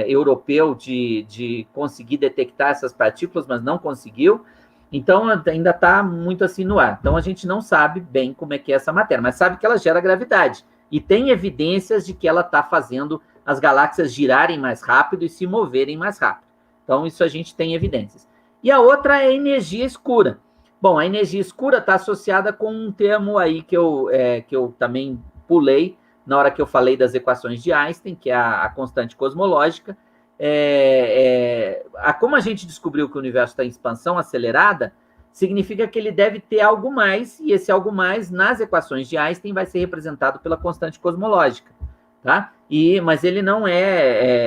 [SPEAKER 2] europeu de conseguir detectar essas partículas, mas não conseguiu. Então, ainda está muito assim no ar. Então, a gente não sabe bem como é que é essa matéria, mas sabe que ela gera gravidade. E tem evidências de que ela está fazendo as galáxias girarem mais rápido e se moverem mais rápido. Então, isso a gente tem evidências. E a outra é a energia escura. Bom, a energia escura está associada com um termo aí que eu também pulei na hora que eu falei das equações de Einstein, que é a constante cosmológica. Como a gente descobriu que o universo está em expansão acelerada, significa que ele deve ter algo mais, e esse algo mais, nas equações de Einstein, vai ser representado pela constante cosmológica. Tá? Mas ele não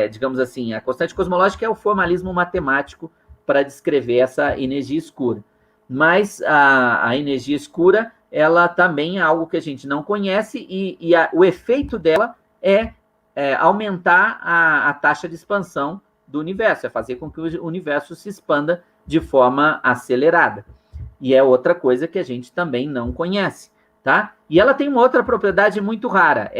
[SPEAKER 2] digamos assim, a constante cosmológica é o formalismo matemático para descrever essa energia escura. Mas a energia escura, ela também é algo que a gente não conhece, e o efeito dela é aumentar a taxa de expansão do universo, fazer com que o universo se expanda de forma acelerada. E é outra coisa que a gente também não conhece, tá? E ela tem uma outra propriedade muito rara.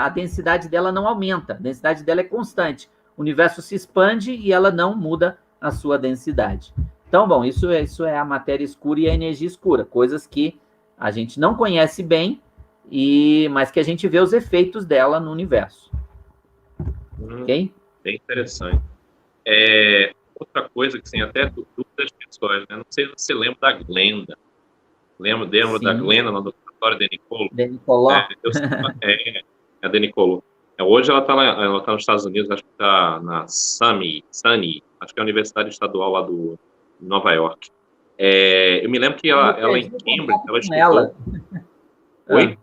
[SPEAKER 2] A densidade dela não aumenta, a densidade dela é constante. O universo se expande e ela não muda a sua densidade. Então, bom, isso é a matéria escura e a energia escura, coisas que a gente não conhece bem, mas que a gente vê os efeitos dela no universo. Ok?
[SPEAKER 1] Bem interessante. Outra coisa que tem até dúvidas pessoais, né? Não sei se você lembra da Glenda. Lembra da Glenda, no laboratório de Nicolo?
[SPEAKER 2] De Nicolò?
[SPEAKER 1] A de Nicolo. Hoje ela tá nos Estados Unidos, acho que está na SUNY, acho que é a Universidade Estadual lá de Nova York. Eu me lembro que ela em Cambridge, ela estudou... Oi?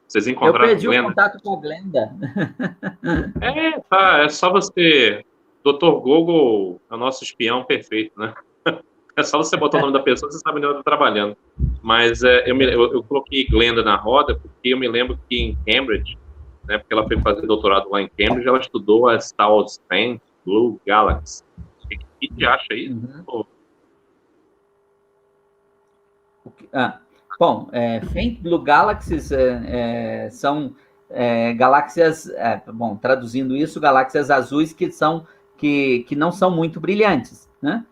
[SPEAKER 1] Vocês encontraram
[SPEAKER 2] Eu perdi o contato com a Glenda.
[SPEAKER 1] É só você... Dr. Google é o nosso espião perfeito, né? É só você botar o nome da pessoa, você sabe onde ela está trabalhando. Mas eu coloquei Glenda na roda porque eu me lembro que em Cambridge, né, porque ela foi fazer doutorado lá em Cambridge, ela estudou a Star Wars Faint Blue Galaxy. O que você acha aí?
[SPEAKER 2] Bom, Faint Blue Galaxies são galáxias, bom, traduzindo isso, galáxias azuis que não são muito brilhantes, né?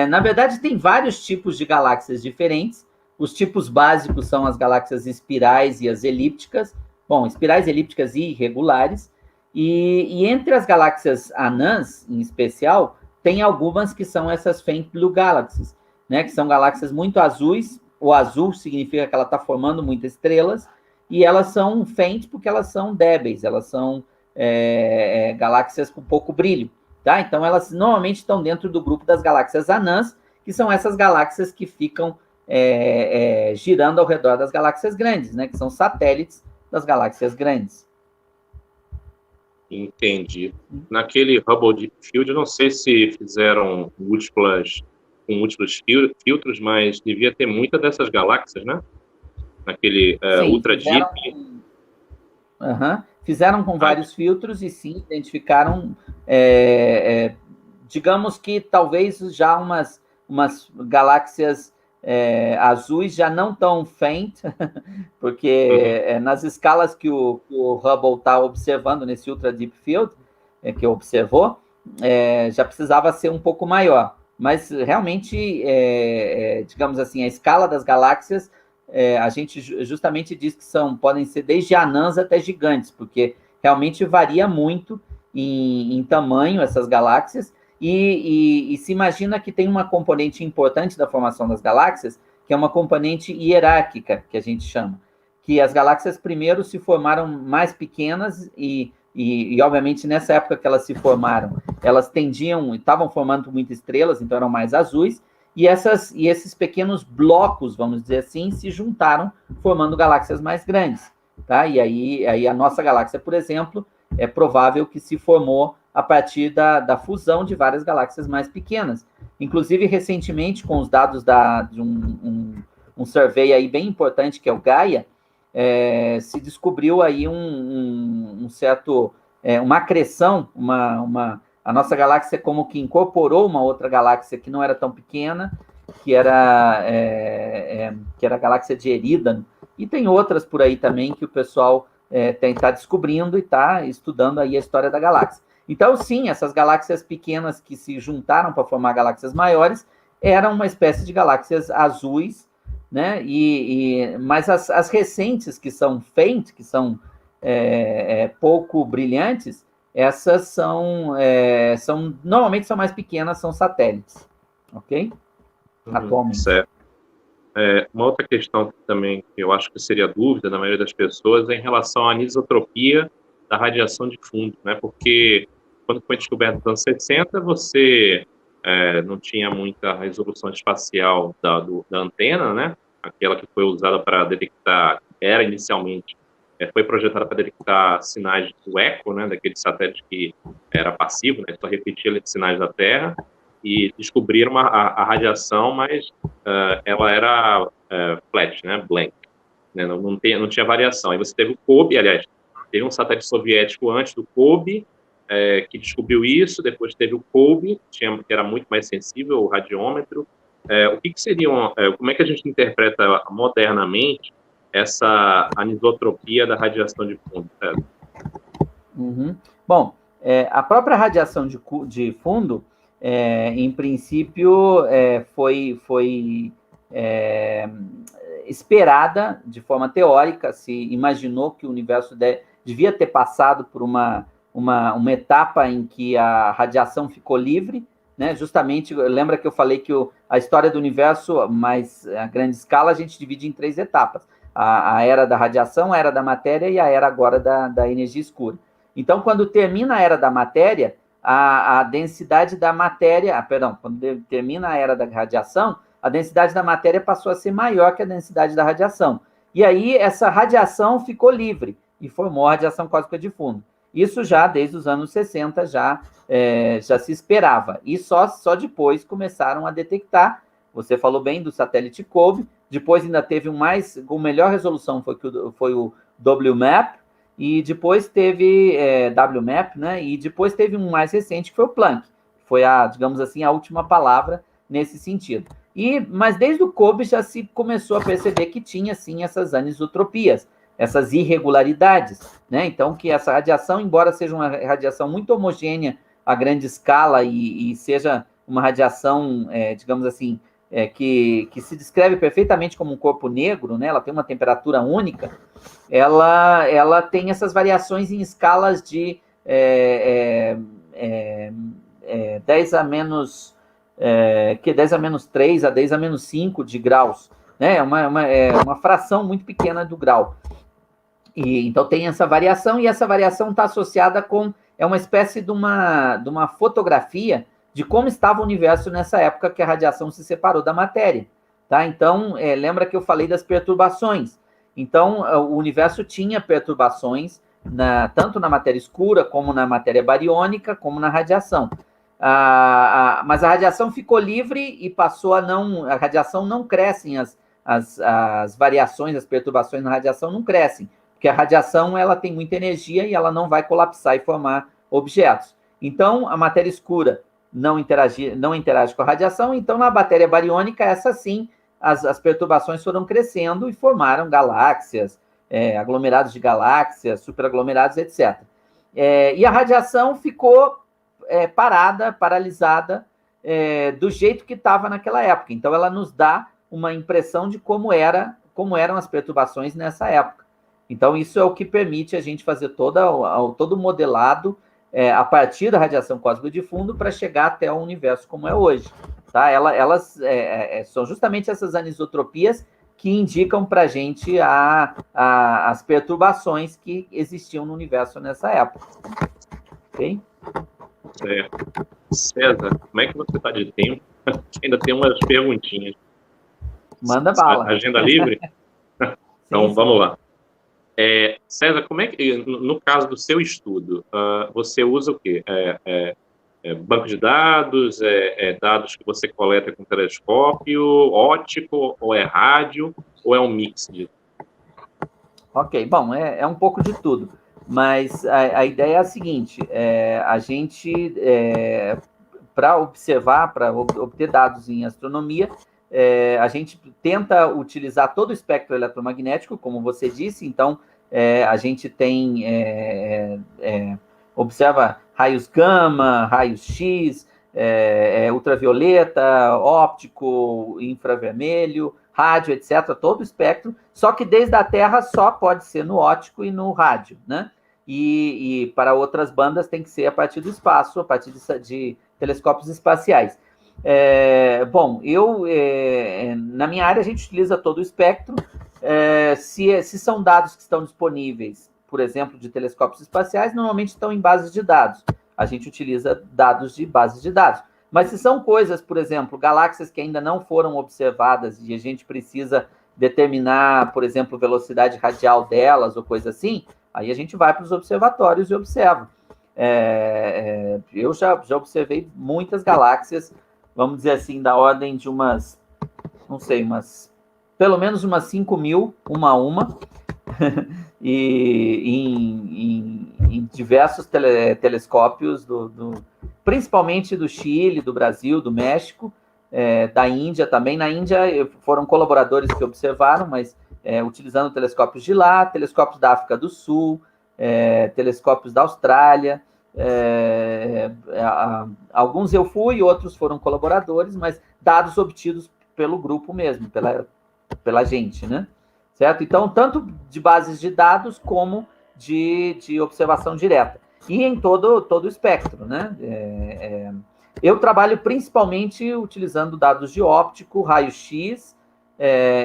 [SPEAKER 2] Na verdade, tem vários tipos de galáxias diferentes. Os tipos básicos são as galáxias espirais e as elípticas. Bom, espirais, elípticas e irregulares. E entre as galáxias anãs, em especial, tem algumas que são essas Faint Blue Galaxies, né? Que são galáxias muito azuis. O azul significa que ela está formando muitas estrelas. E elas são faint porque elas são débeis. Elas são galáxias com pouco brilho. Tá? Então, elas normalmente estão dentro do grupo das galáxias anãs, que são essas galáxias que ficam girando ao redor das galáxias grandes, né? Que são satélites das galáxias grandes.
[SPEAKER 1] Entendi. Naquele Hubble Deep Field, eu não sei se fizeram múltiplos filtros, mas devia ter muita dessas galáxias, né? Naquele Ultra Deep.
[SPEAKER 2] fizeram com vários filtros e sim, identificaram, digamos que talvez já umas galáxias azuis já não tão faint, porque nas escalas que o Hubble está observando nesse Ultra Deep Field, que observou, já precisava ser um pouco maior. Mas realmente, digamos assim, a escala das galáxias, a gente justamente diz que podem ser desde anãs até gigantes, porque realmente varia muito em tamanho essas galáxias, e se imagina que tem uma componente importante da formação das galáxias, que é uma componente hierárquica, que a gente chama, que as galáxias primeiro se formaram mais pequenas e obviamente, nessa época que elas se formaram, elas estavam formando muitas estrelas, então eram mais azuis, e esses pequenos blocos, vamos dizer assim, se juntaram, formando galáxias mais grandes. Tá? E aí a nossa galáxia, por exemplo, é provável que se formou a partir da fusão de várias galáxias mais pequenas. Inclusive, recentemente, com os dados de um survey aí bem importante, que é o Gaia, se descobriu aí um certo, uma acreção, a nossa galáxia como que incorporou uma outra galáxia que não era tão pequena, que era a galáxia de Eridano, e tem outras por aí também que o pessoal está descobrindo e está estudando aí a história da galáxia. Então, sim, essas galáxias pequenas que se juntaram para formar galáxias maiores eram uma espécie de galáxias azuis, né? Mas as recentes, que são faint, que são pouco brilhantes, essas normalmente são mais pequenas, são satélites, ok? Atualmente.
[SPEAKER 1] Certo. Uma outra questão que também eu acho que seria dúvida na maioria das pessoas é em relação à anisotropia da radiação de fundo, né? Porque quando foi descoberto nos anos 60, você não tinha muita resolução espacial da antena, né? Aquela que foi usada para detectar, inicialmente, foi projetada para detectar sinais do eco, né? Daquele satélite que era passivo, né? Só repetia sinais da Terra, e descobriram a radiação, mas ela era flat, né? Blank, né? Não tinha variação. Aí você teve o COBE, aliás, teve um satélite soviético antes do COBE, que descobriu isso. Depois teve o COBE, que era muito mais sensível, o radiômetro. O que seriam, como é que a gente interpreta modernamente essa anisotropia da radiação de fundo?
[SPEAKER 2] Bom, a própria radiação de fundo, em princípio, foi esperada de forma teórica. Se imaginou que o universo devia ter passado por uma etapa em que a radiação ficou livre, né? Justamente, lembra que eu falei que a história do universo, mais a grande escala, a gente divide em 3 etapas. A era da radiação, a era da matéria e a era agora da energia escura. Então, quando termina a era da matéria, a densidade da matéria, quando termina a era da radiação, a densidade da matéria passou a ser maior que a densidade da radiação. E aí, essa radiação ficou livre e formou a radiação cósmica de fundo. Isso já desde os anos 60 já se esperava. E só depois começaram a detectar. Você falou bem do satélite COBE, depois ainda teve com melhor resolução, foi o WMAP, e depois teve WMAP, né? E depois teve um mais recente, que foi o Planck, que foi digamos assim, a última palavra nesse sentido. Mas desde o COBE já se começou a perceber que tinha, sim, essas anisotropias, essas irregularidades, né? Então, que essa radiação, embora seja uma radiação muito homogênea a grande escala e seja uma radiação, digamos assim, que se descreve perfeitamente como um corpo negro, né? Ela tem uma temperatura única, ela tem essas variações em escalas de 10 a menos 3 a 10 a menos 5 de graus, né? Uma fração muito pequena do grau. Então tem essa variação, e essa variação está associada com uma espécie de uma fotografia de como estava o universo nessa época que a radiação se separou da matéria. Tá? Então, lembra que eu falei das perturbações. Então, o universo tinha perturbações, tanto na matéria escura, como na matéria bariônica, como na radiação. Mas a radiação ficou livre e passou a radiação não cresce, as variações, as perturbações na radiação não crescem, porque porque a radiação ela tem muita energia e ela não vai colapsar e formar objetos. Então, a matéria escura não interage com a radiação, então na matéria bariônica, essa sim, as perturbações foram crescendo e formaram galáxias, aglomerados de galáxias, superaglomerados, etc. E a radiação ficou paralisada, do jeito que estava naquela época. Então, ela nos dá uma impressão de como eram as perturbações nessa época. Então, isso é o que permite a gente fazer todo o modelado a partir da radiação cósmica de fundo para chegar até o universo como é hoje. Tá? Elas são justamente essas anisotropias que indicam para a gente as perturbações que existiam no universo nessa época. Ok?
[SPEAKER 1] Certo. César, como é que você está de tempo? Ainda tem umas perguntinhas.
[SPEAKER 2] Manda bala.
[SPEAKER 1] Agenda livre? Então, sim. Vamos lá. César, como é que, no caso do seu estudo, você usa o quê? Banco de dados, dados que você coleta com telescópio, óptico, ou é rádio, ou é um mix disso?
[SPEAKER 2] Ok, bom, é um pouco de tudo, mas a ideia é a seguinte, a gente, para observar, para obter dados em astronomia, a gente tenta utilizar todo o espectro eletromagnético, como você disse, então a gente tem, observa raios gama, raios X, ultravioleta, óptico, infravermelho, rádio, etc., todo o espectro, só que desde a Terra só pode ser no óptico e no rádio, né? E para outras bandas tem que ser a partir do espaço, a partir de telescópios espaciais. Bom, na minha área a gente utiliza todo o espectro. Se são dados que estão disponíveis, por exemplo, de telescópios espaciais, normalmente estão em bases de dados. A gente utiliza dados de bases de dados. Mas se são coisas, por exemplo, galáxias que ainda não foram observadas e a gente precisa determinar, por exemplo, velocidade radial delas ou coisa assim, aí a gente vai para os observatórios e observa. Eu já observei muitas galáxias, vamos dizer assim, da ordem de umas, não sei, pelo menos umas 5.000, uma a uma, e em diversos telescópios, principalmente do Chile, do Brasil, do México, da Índia também. Na Índia foram colaboradores que observaram, mas utilizando telescópios de lá, telescópios da África do Sul, telescópios da Austrália. Alguns eu fui, outros foram colaboradores, mas dados obtidos pelo grupo mesmo, pela gente, né? Certo? Então, tanto de bases de dados como de observação direta. E em todo o espectro, né? Eu trabalho principalmente utilizando dados de óptico, raio-x,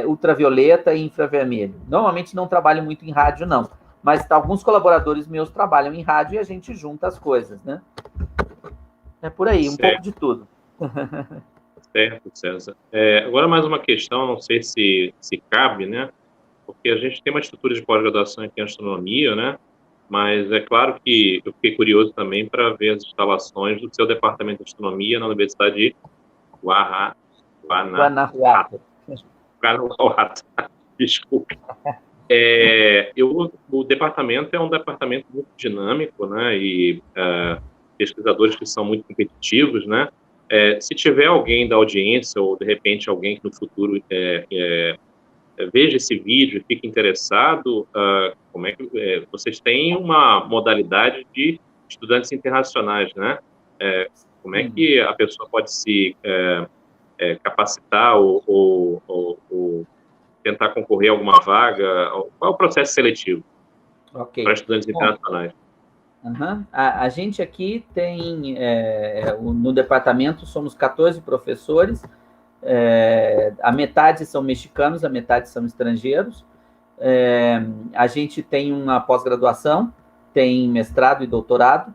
[SPEAKER 2] ultravioleta e infravermelho. Normalmente não trabalho muito em rádio, não. Mas alguns colaboradores meus trabalham em rádio e a gente junta as coisas, né? É por aí, um pouco de tudo.
[SPEAKER 1] Certo, César. Agora mais uma questão, não sei se cabe, né? Porque a gente tem uma estrutura de pós-graduação aqui em astronomia, né? Mas é claro que eu fiquei curioso também para ver as instalações do seu departamento de astronomia na Universidade de Guanajuato. Desculpe. O departamento é um departamento muito dinâmico, né? E pesquisadores que são muito competitivos, né? Se tiver alguém da audiência ou de repente alguém que no futuro veja esse vídeo e fique interessado, como é que vocês têm uma modalidade de estudantes internacionais, né? Como é que a pessoa pode se capacitar ou tentar concorrer a alguma vaga? Qual é o processo seletivo para estudantes internacionais?
[SPEAKER 2] A gente aqui tem, no departamento, somos 14 professores, a metade são mexicanos, a metade são estrangeiros. A gente tem uma pós-graduação, tem mestrado e doutorado.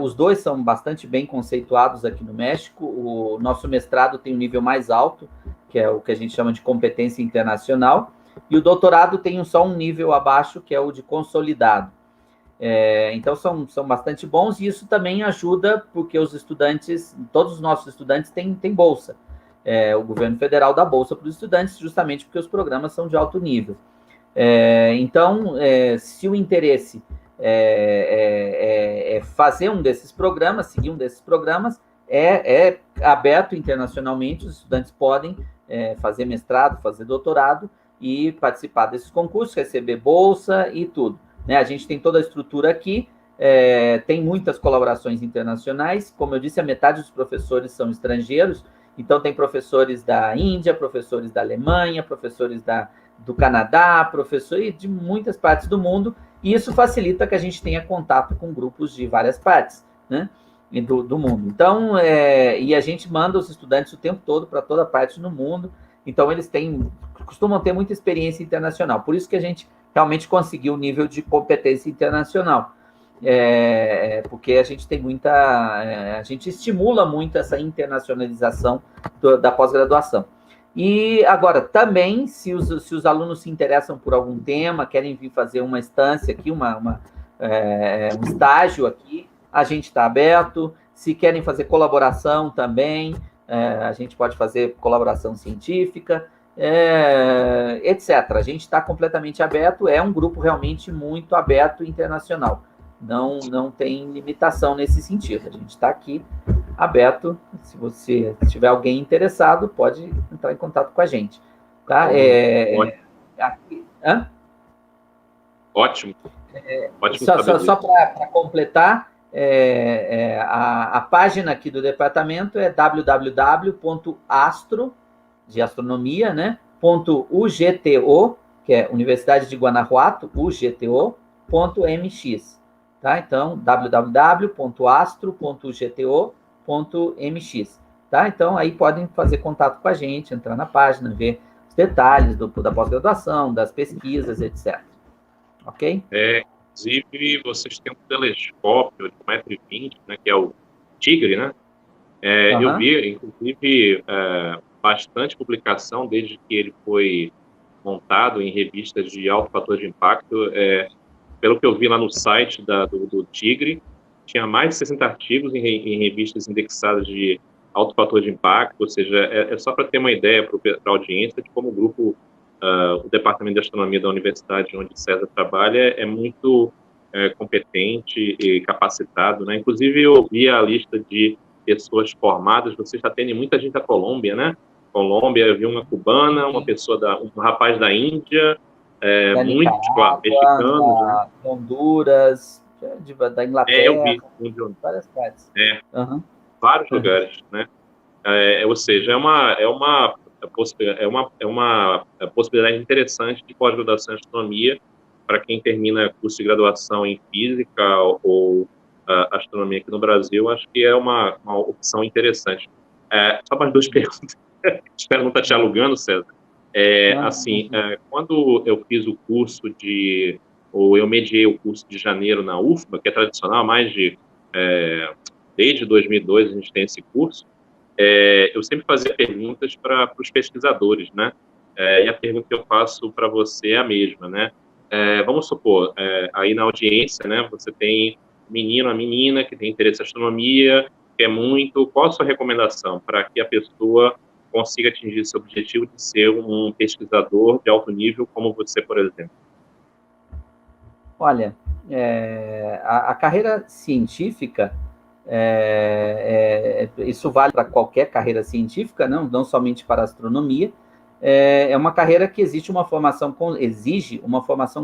[SPEAKER 2] Os dois são bastante bem conceituados aqui no México. O nosso mestrado tem um nível mais alto, que é o que a gente chama de competência internacional, e o doutorado tem só um nível abaixo, que é o de consolidado. Então, são bastante bons, e isso também ajuda, porque os estudantes, todos os nossos estudantes têm bolsa. O governo federal dá bolsa para os estudantes, justamente porque os programas são de alto nível. Então, se o interesse é fazer um desses programas, seguir um desses programas, é aberto internacionalmente, os estudantes podem fazer mestrado, fazer doutorado e participar desses concursos, receber bolsa e tudo, né? A gente tem toda a estrutura aqui, tem muitas colaborações internacionais, como eu disse, a metade dos professores são estrangeiros, então tem professores da Índia, professores da Alemanha, professores do Canadá, professores de muitas partes do mundo, e isso facilita que a gente tenha contato com grupos de várias partes, né, do mundo. Então, e a gente manda os estudantes o tempo todo para toda parte no mundo, então eles costumam ter muita experiência internacional, por isso que a gente realmente conseguiu o nível de competência internacional, porque a gente tem a gente estimula muito essa internacionalização da pós-graduação. E agora, também, se os alunos se interessam por algum tema, querem vir fazer uma estância aqui, um estágio aqui, a gente está aberto. Se querem fazer colaboração também, a gente pode fazer colaboração científica, etc. A gente está completamente aberto, é um grupo realmente muito aberto internacional. Não tem limitação nesse sentido. A gente está aqui aberto. Se você tiver alguém interessado, pode entrar em contato com a gente. Tá?
[SPEAKER 1] Aqui, ótimo. Ótimo
[SPEAKER 2] só para completar, a página aqui do departamento é www.astro, de astronomia, né? .ugto, que é Universidade de Guanajuato, ugto.mx. Tá? Então, www.astro.ugto.mx. Tá? Então, aí podem fazer contato com a gente, entrar na página, ver os detalhes da pós-graduação, das pesquisas, etc. Ok?
[SPEAKER 1] Inclusive, vocês têm um telescópio de 1,20 m, né, que é o Tigre, né? Eu vi, inclusive, bastante publicação desde que ele foi montado em revistas de alto fator de impacto. Pelo que eu vi lá no site do Tigre, tinha mais de 60 artigos em revistas indexadas de alto fator de impacto, ou seja, é só para ter uma ideia para a audiência de como o Departamento de Astronomia da universidade onde César trabalha é muito competente e capacitado, né? Inclusive, eu vi a lista de pessoas formadas, vocês já têm muita gente da Colômbia, né? Colômbia, eu vi uma cubana, um rapaz da Índia, muitos mexicanos,
[SPEAKER 2] né? Honduras, da Inglaterra,
[SPEAKER 1] eu vi
[SPEAKER 2] várias partes.
[SPEAKER 1] Vários lugares, né? Ou seja, é uma possibilidade interessante de pós-graduação em astronomia para quem termina curso de graduação em física ou astronomia aqui no Brasil. Acho que é uma opção interessante. Só mais duas perguntas. Espero não estar te alugando, César. Quando eu fiz o curso ou eu mediei o curso de janeiro na UFBA, que é tradicional, desde 2002 a gente tem esse curso, eu sempre fazia perguntas para os pesquisadores, né? E a pergunta que eu faço para você é a mesma, né? Vamos supor, aí na audiência, né? Você tem menino, a menina que tem interesse em astronomia, quer muito. Qual a sua recomendação para que a pessoa consiga atingir seu objetivo de ser um pesquisador de alto nível, como você, por exemplo?
[SPEAKER 2] Olha, a carreira científica, isso vale para qualquer carreira científica, não somente para a astronomia, é uma carreira que exige uma formação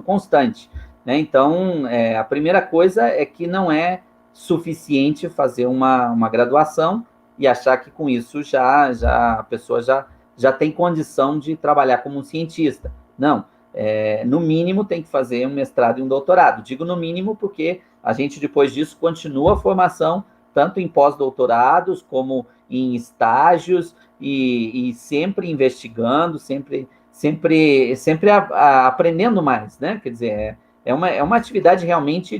[SPEAKER 2] constante, né? Então, a primeira coisa é que não é suficiente fazer uma graduação e achar que com isso a pessoa já tem condição de trabalhar como um cientista. Não, no mínimo tem que fazer um mestrado e um doutorado. Digo no mínimo porque a gente depois disso continua a formação tanto em pós-doutorados como em estágios e sempre investigando, sempre aprendendo mais, né? Quer dizer, é uma atividade realmente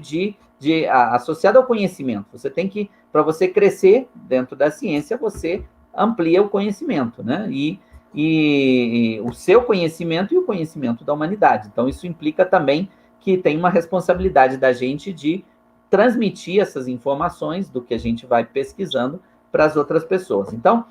[SPEAKER 2] associada ao conhecimento. Você tem que, para você crescer dentro da ciência, você amplia o conhecimento, né? E o seu conhecimento e o conhecimento da humanidade. Então, isso implica também que tem uma responsabilidade da gente de transmitir essas informações do que a gente vai pesquisando para as outras pessoas. Então,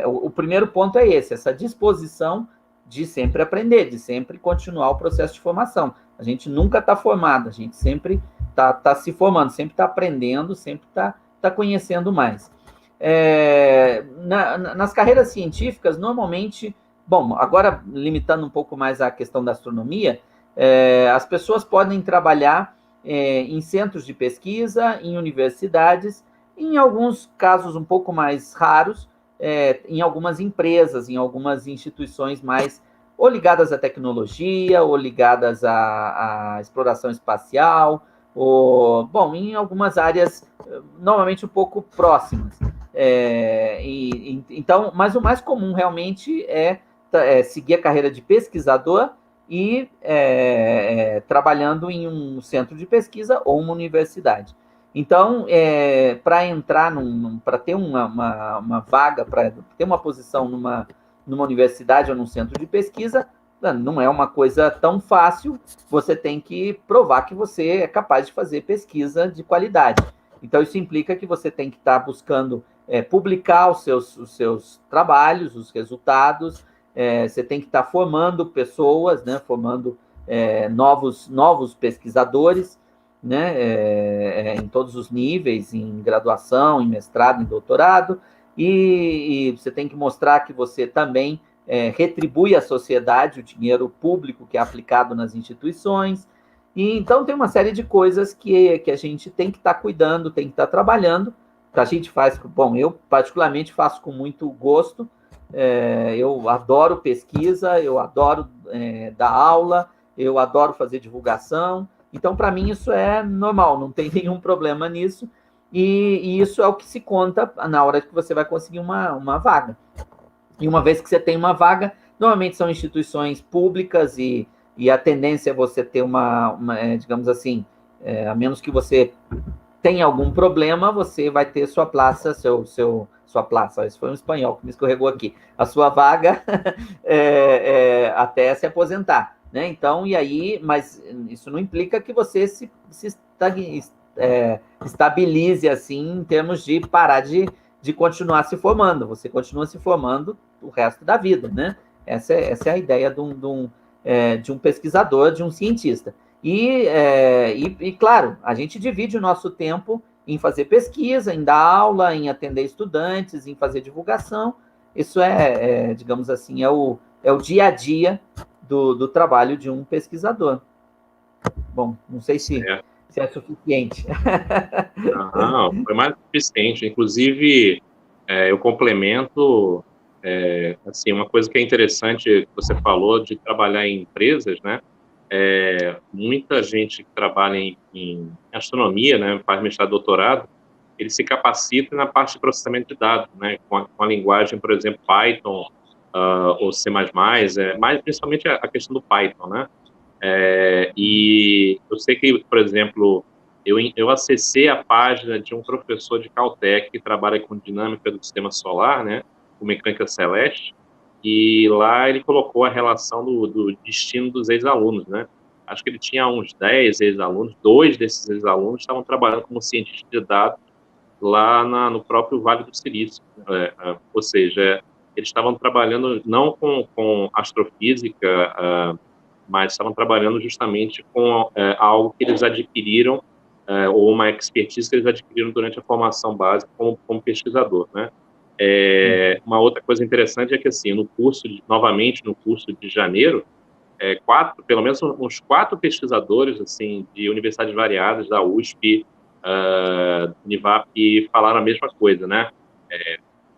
[SPEAKER 2] o primeiro ponto é esse, essa disposição de sempre aprender, de sempre continuar o processo de formação. A gente nunca está formado, a gente sempre está se formando, sempre está aprendendo, sempre está conhecendo mais. Nas carreiras científicas, normalmente, bom, agora limitando um pouco mais a questão da astronomia, as pessoas podem trabalhar em centros de pesquisa, em universidades, em alguns casos um pouco mais raros, em algumas empresas, em algumas instituições mais ou ligadas à tecnologia, ou ligadas à exploração espacial, ou, bom, em algumas áreas normalmente um pouco próximas. Então, mas o mais comum realmente é seguir a carreira de pesquisador e trabalhando em um centro de pesquisa ou uma universidade. Então, para entrar, para ter uma vaga, para ter uma posição numa universidade ou num centro de pesquisa, não é uma coisa tão fácil, você tem que provar que você é capaz de fazer pesquisa de qualidade. Então, isso implica que você tem que estar buscando publicar os seus trabalhos, os resultados, você tem que estar formando pessoas, né, formando novos pesquisadores, né, em todos os níveis, em graduação, em mestrado, em doutorado, e você tem que mostrar que você também retribui à sociedade o dinheiro público que é aplicado nas instituições. E então tem uma série de coisas que a gente tem que estar cuidando, tem que estar trabalhando. A gente faz, bom, eu particularmente faço com muito gosto, eu adoro pesquisa, eu adoro dar aula, eu adoro fazer divulgação, então para mim isso é normal, não tem nenhum problema nisso, e isso é o que se conta na hora que você vai conseguir uma vaga. E uma vez que você tem uma vaga, normalmente são instituições públicas e a tendência é você ter digamos assim, a menos que você tenha algum problema, você vai ter sua plaça, sua plaça, isso foi um espanhol que me escorregou aqui, a sua vaga até se aposentar, né? Então, e aí, mas isso não implica que você se estabilize assim em termos de parar de continuar se formando, você continua se formando o resto da vida, né? Essa é a ideia de um pesquisador, de um cientista. E, claro, a gente divide o nosso tempo em fazer pesquisa, em dar aula, em atender estudantes, em fazer divulgação. Isso digamos assim, é o dia a dia do trabalho de um pesquisador. Bom, não sei se é suficiente.
[SPEAKER 1] Não, foi mais suficiente. Inclusive, eu complemento, assim, uma coisa que é interessante que você falou de trabalhar em empresas, né? Muita gente que trabalha em astronomia, né, faz mestrado, doutorado, ele se capacita na parte de processamento de dados, né, com a linguagem, por exemplo, Python ou C++, mais principalmente a questão do Python, né? E eu sei que, por exemplo, eu acessei a página de um professor de Caltech que trabalha com dinâmica do sistema solar, né, com mecânica celeste, e lá ele colocou a relação do destino dos ex-alunos, né? Acho que ele tinha uns 10 ex-alunos, 2 desses ex-alunos estavam trabalhando como cientistas de dados lá no próprio Vale do Silício. Ou seja, eles estavam trabalhando não com astrofísica, mas estavam trabalhando justamente com algo que eles adquiriram, ou uma expertise que eles adquiriram durante a formação básica como pesquisador, né? Uma outra coisa interessante é que, assim, novamente no curso de janeiro, pelo menos uns 4 pesquisadores, assim, de universidades variadas, da USP, Univap, falaram a mesma coisa, né?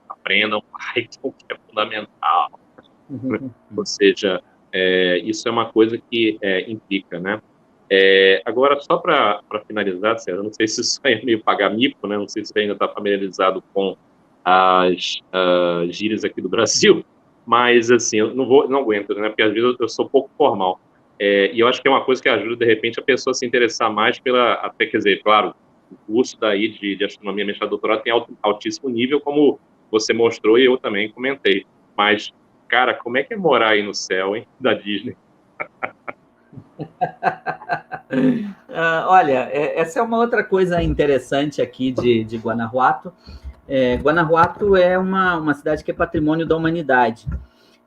[SPEAKER 1] Aprendam Python, que é fundamental. Ou seja, isso é uma coisa que implica, né? Agora, só para finalizar, Sérgio, eu não sei se isso é meio pagar mico, né? Não sei se você ainda está familiarizado com as gírias aqui do Brasil, mas, assim, eu não aguento, né? Porque às vezes eu sou um pouco formal. E eu acho que é uma coisa que ajuda, de repente, a pessoa a se interessar mais até, quer dizer, claro, o curso daí de astronomia, mestrado, doutorado tem altíssimo nível, como você mostrou e eu também comentei. Mas, cara, como é que é morar aí no céu, hein, da Disney?
[SPEAKER 2] Olha, essa é uma outra coisa interessante aqui de Guanajuato. Guanajuato é uma cidade que é patrimônio da humanidade.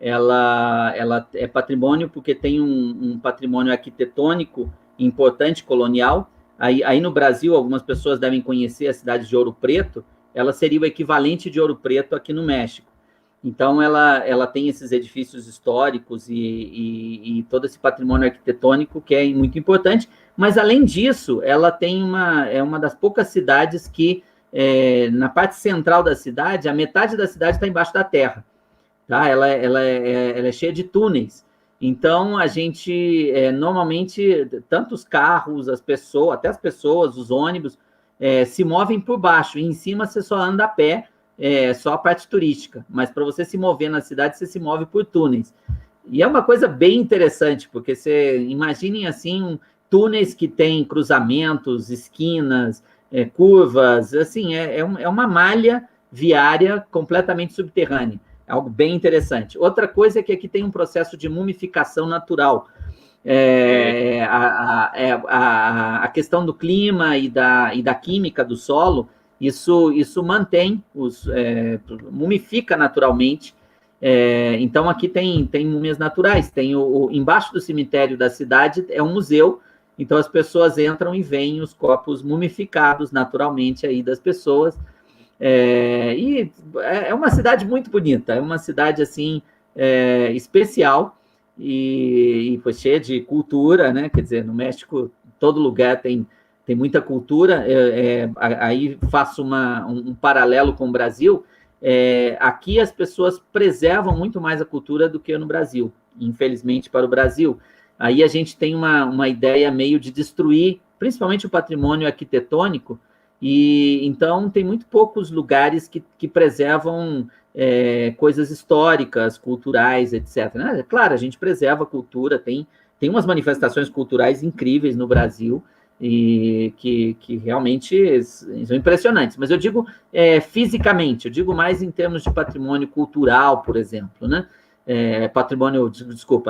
[SPEAKER 2] ela é patrimônio porque tem um patrimônio arquitetônico importante, colonial. Aí no Brasil, algumas pessoas devem conhecer a cidade de Ouro Preto, ela seria o equivalente de Ouro Preto aqui no México. Então, ela tem esses edifícios históricos e todo esse patrimônio arquitetônico que é muito importante, mas, além disso, ela tem é uma das poucas cidades que, na parte central da cidade, a metade da cidade está embaixo da terra. Tá? Ela é cheia de túneis. Então, a gente, normalmente, tanto os carros, as pessoas, até as pessoas, os ônibus, se movem por baixo, e em cima você só anda a pé, só a parte turística, mas para você se mover na cidade, você se move por túneis. E é uma coisa bem interessante, porque você imaginem assim, túneis que têm cruzamentos, esquinas, curvas, assim, é uma malha viária completamente subterrânea. É algo bem interessante. Outra coisa é que aqui tem um processo de mumificação natural. A questão do clima e da química do solo, isso mantém, mumifica naturalmente. Então, aqui tem múmias naturais. Embaixo do cemitério da cidade é um museu, então as pessoas entram e veem os corpos mumificados naturalmente aí das pessoas. E é uma cidade muito bonita, é uma cidade assim especial e foi cheia de cultura, né? Quer dizer, no México todo lugar tem muita cultura. Aí faço um paralelo com o Brasil. Aqui as pessoas preservam muito mais a cultura do que no Brasil, infelizmente para o Brasil. Aí a gente tem uma ideia meio de destruir, principalmente o patrimônio arquitetônico. E então tem muito poucos lugares que preservam coisas históricas, culturais, etc. Claro, a gente preserva a cultura, tem umas manifestações culturais incríveis no Brasil e que realmente são impressionantes. Mas eu digo fisicamente, eu digo mais em termos de patrimônio cultural, por exemplo, né?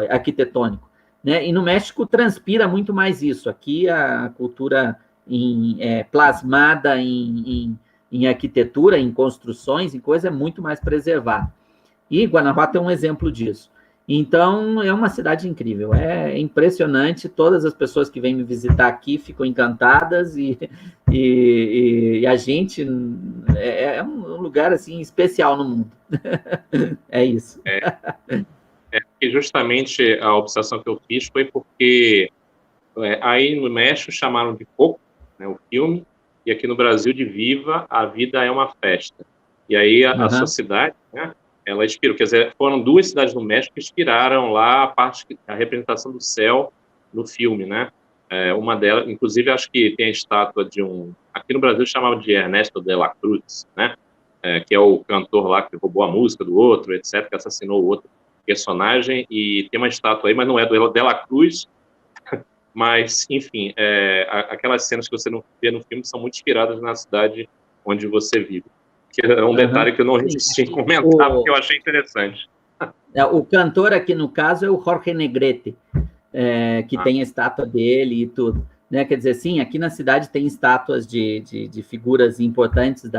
[SPEAKER 2] Arquitetônico. Né? E no México transpira muito mais isso. Aqui a cultura plasmada em arquitetura, em construções, em coisa, é muito mais preservada. E Guanajuato é um exemplo disso. Então, é uma cidade incrível, é impressionante, todas as pessoas que vêm me visitar aqui ficam encantadas e a gente é um lugar, assim, especial no mundo. É isso.
[SPEAKER 1] E justamente a observação que eu fiz foi porque aí no México chamaram de Coco, né, o filme, e aqui no Brasil de Viva, a Vida é uma Festa. E aí a sua cidade, né, ela inspirou, quer dizer, foram duas cidades no México que inspiraram lá a representação do céu no filme, né? Uma delas, inclusive, acho que tem a estátua de aqui no Brasil chamava de Ernesto de la Cruz, né? Que é o cantor lá que roubou a música do outro, etc., que assassinou o outro personagem, e tem uma estátua aí, mas não é do de la Cruz. Mas, enfim, aquelas cenas que você não vê no filme são muito inspiradas na cidade onde você vive. Que é um detalhe que eu não resisti em comentar, porque eu achei interessante.
[SPEAKER 2] O cantor aqui, no caso, é o Jorge Negrete, que tem a estátua dele e tudo. Né? Quer dizer, sim, aqui na cidade tem estátuas de figuras importantes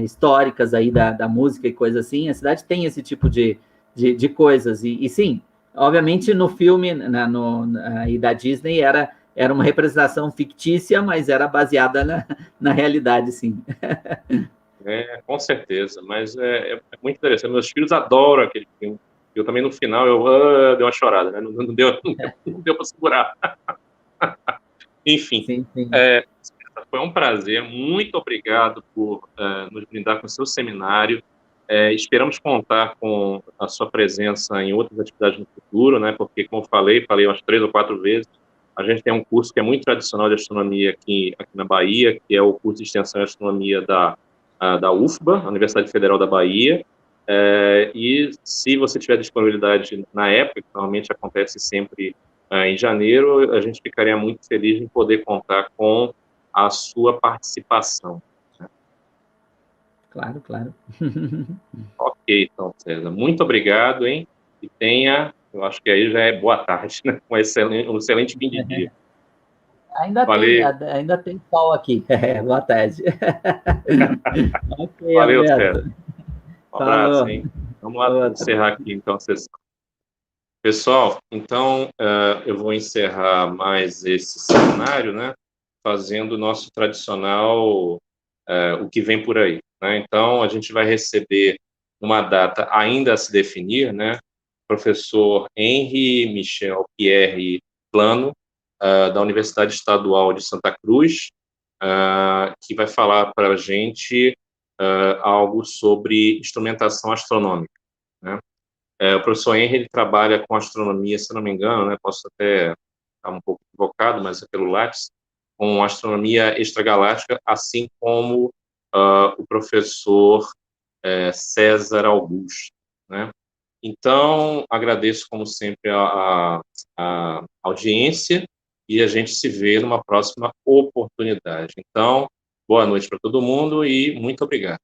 [SPEAKER 2] históricas aí da música e coisa assim. A cidade tem esse tipo de coisas. E sim, obviamente, no filme aí da Disney era uma representação fictícia, mas era baseada na realidade, sim.
[SPEAKER 1] Com certeza, mas é muito interessante. Meus filhos adoram aquele filme. Eu também, no final, dei uma chorada, né? Não deu para segurar. Enfim,
[SPEAKER 2] sim.
[SPEAKER 1] Foi um prazer. Muito obrigado por nos brindar com o seu seminário. Esperamos contar com a sua presença em outras atividades no futuro, né? Porque, como falei umas 3 ou 4 vezes, a gente tem um curso que é muito tradicional de astronomia aqui na Bahia, que é o curso de extensão de astronomia da UFBA, Universidade Federal da Bahia. E se você tiver disponibilidade na época, que normalmente acontece sempre em janeiro, a gente ficaria muito feliz em poder contar com a sua participação.
[SPEAKER 2] Claro.
[SPEAKER 1] Ok, então, César, muito obrigado, hein? E eu acho que aí já é boa tarde, né? Um excelente fim de dia.
[SPEAKER 2] Ainda tem sol aqui. Boa tarde. Ok,
[SPEAKER 1] Valeu,
[SPEAKER 2] Alberto.
[SPEAKER 1] César. Um abraço, hein? Vamos lá encerrar aqui, então, a sessão. Pessoal, então, eu vou encerrar mais esse seminário, né, fazendo o nosso tradicional, o que vem por aí, né? Então, a gente vai receber uma data ainda a se definir, né, professor Henri Michel Pierre Plano, da Universidade Estadual de Santa Cruz, que vai falar para a gente algo sobre instrumentação astronômica, né? O professor Henry, ele trabalha com astronomia, se não me engano, né, posso até estar um pouco equivocado, mas é pelo Lattes, com astronomia extragaláctica, assim como o professor César Augusto, né? Então, agradeço, como sempre, a audiência e a gente se vê numa próxima oportunidade. Então, boa noite para todo mundo e muito obrigado.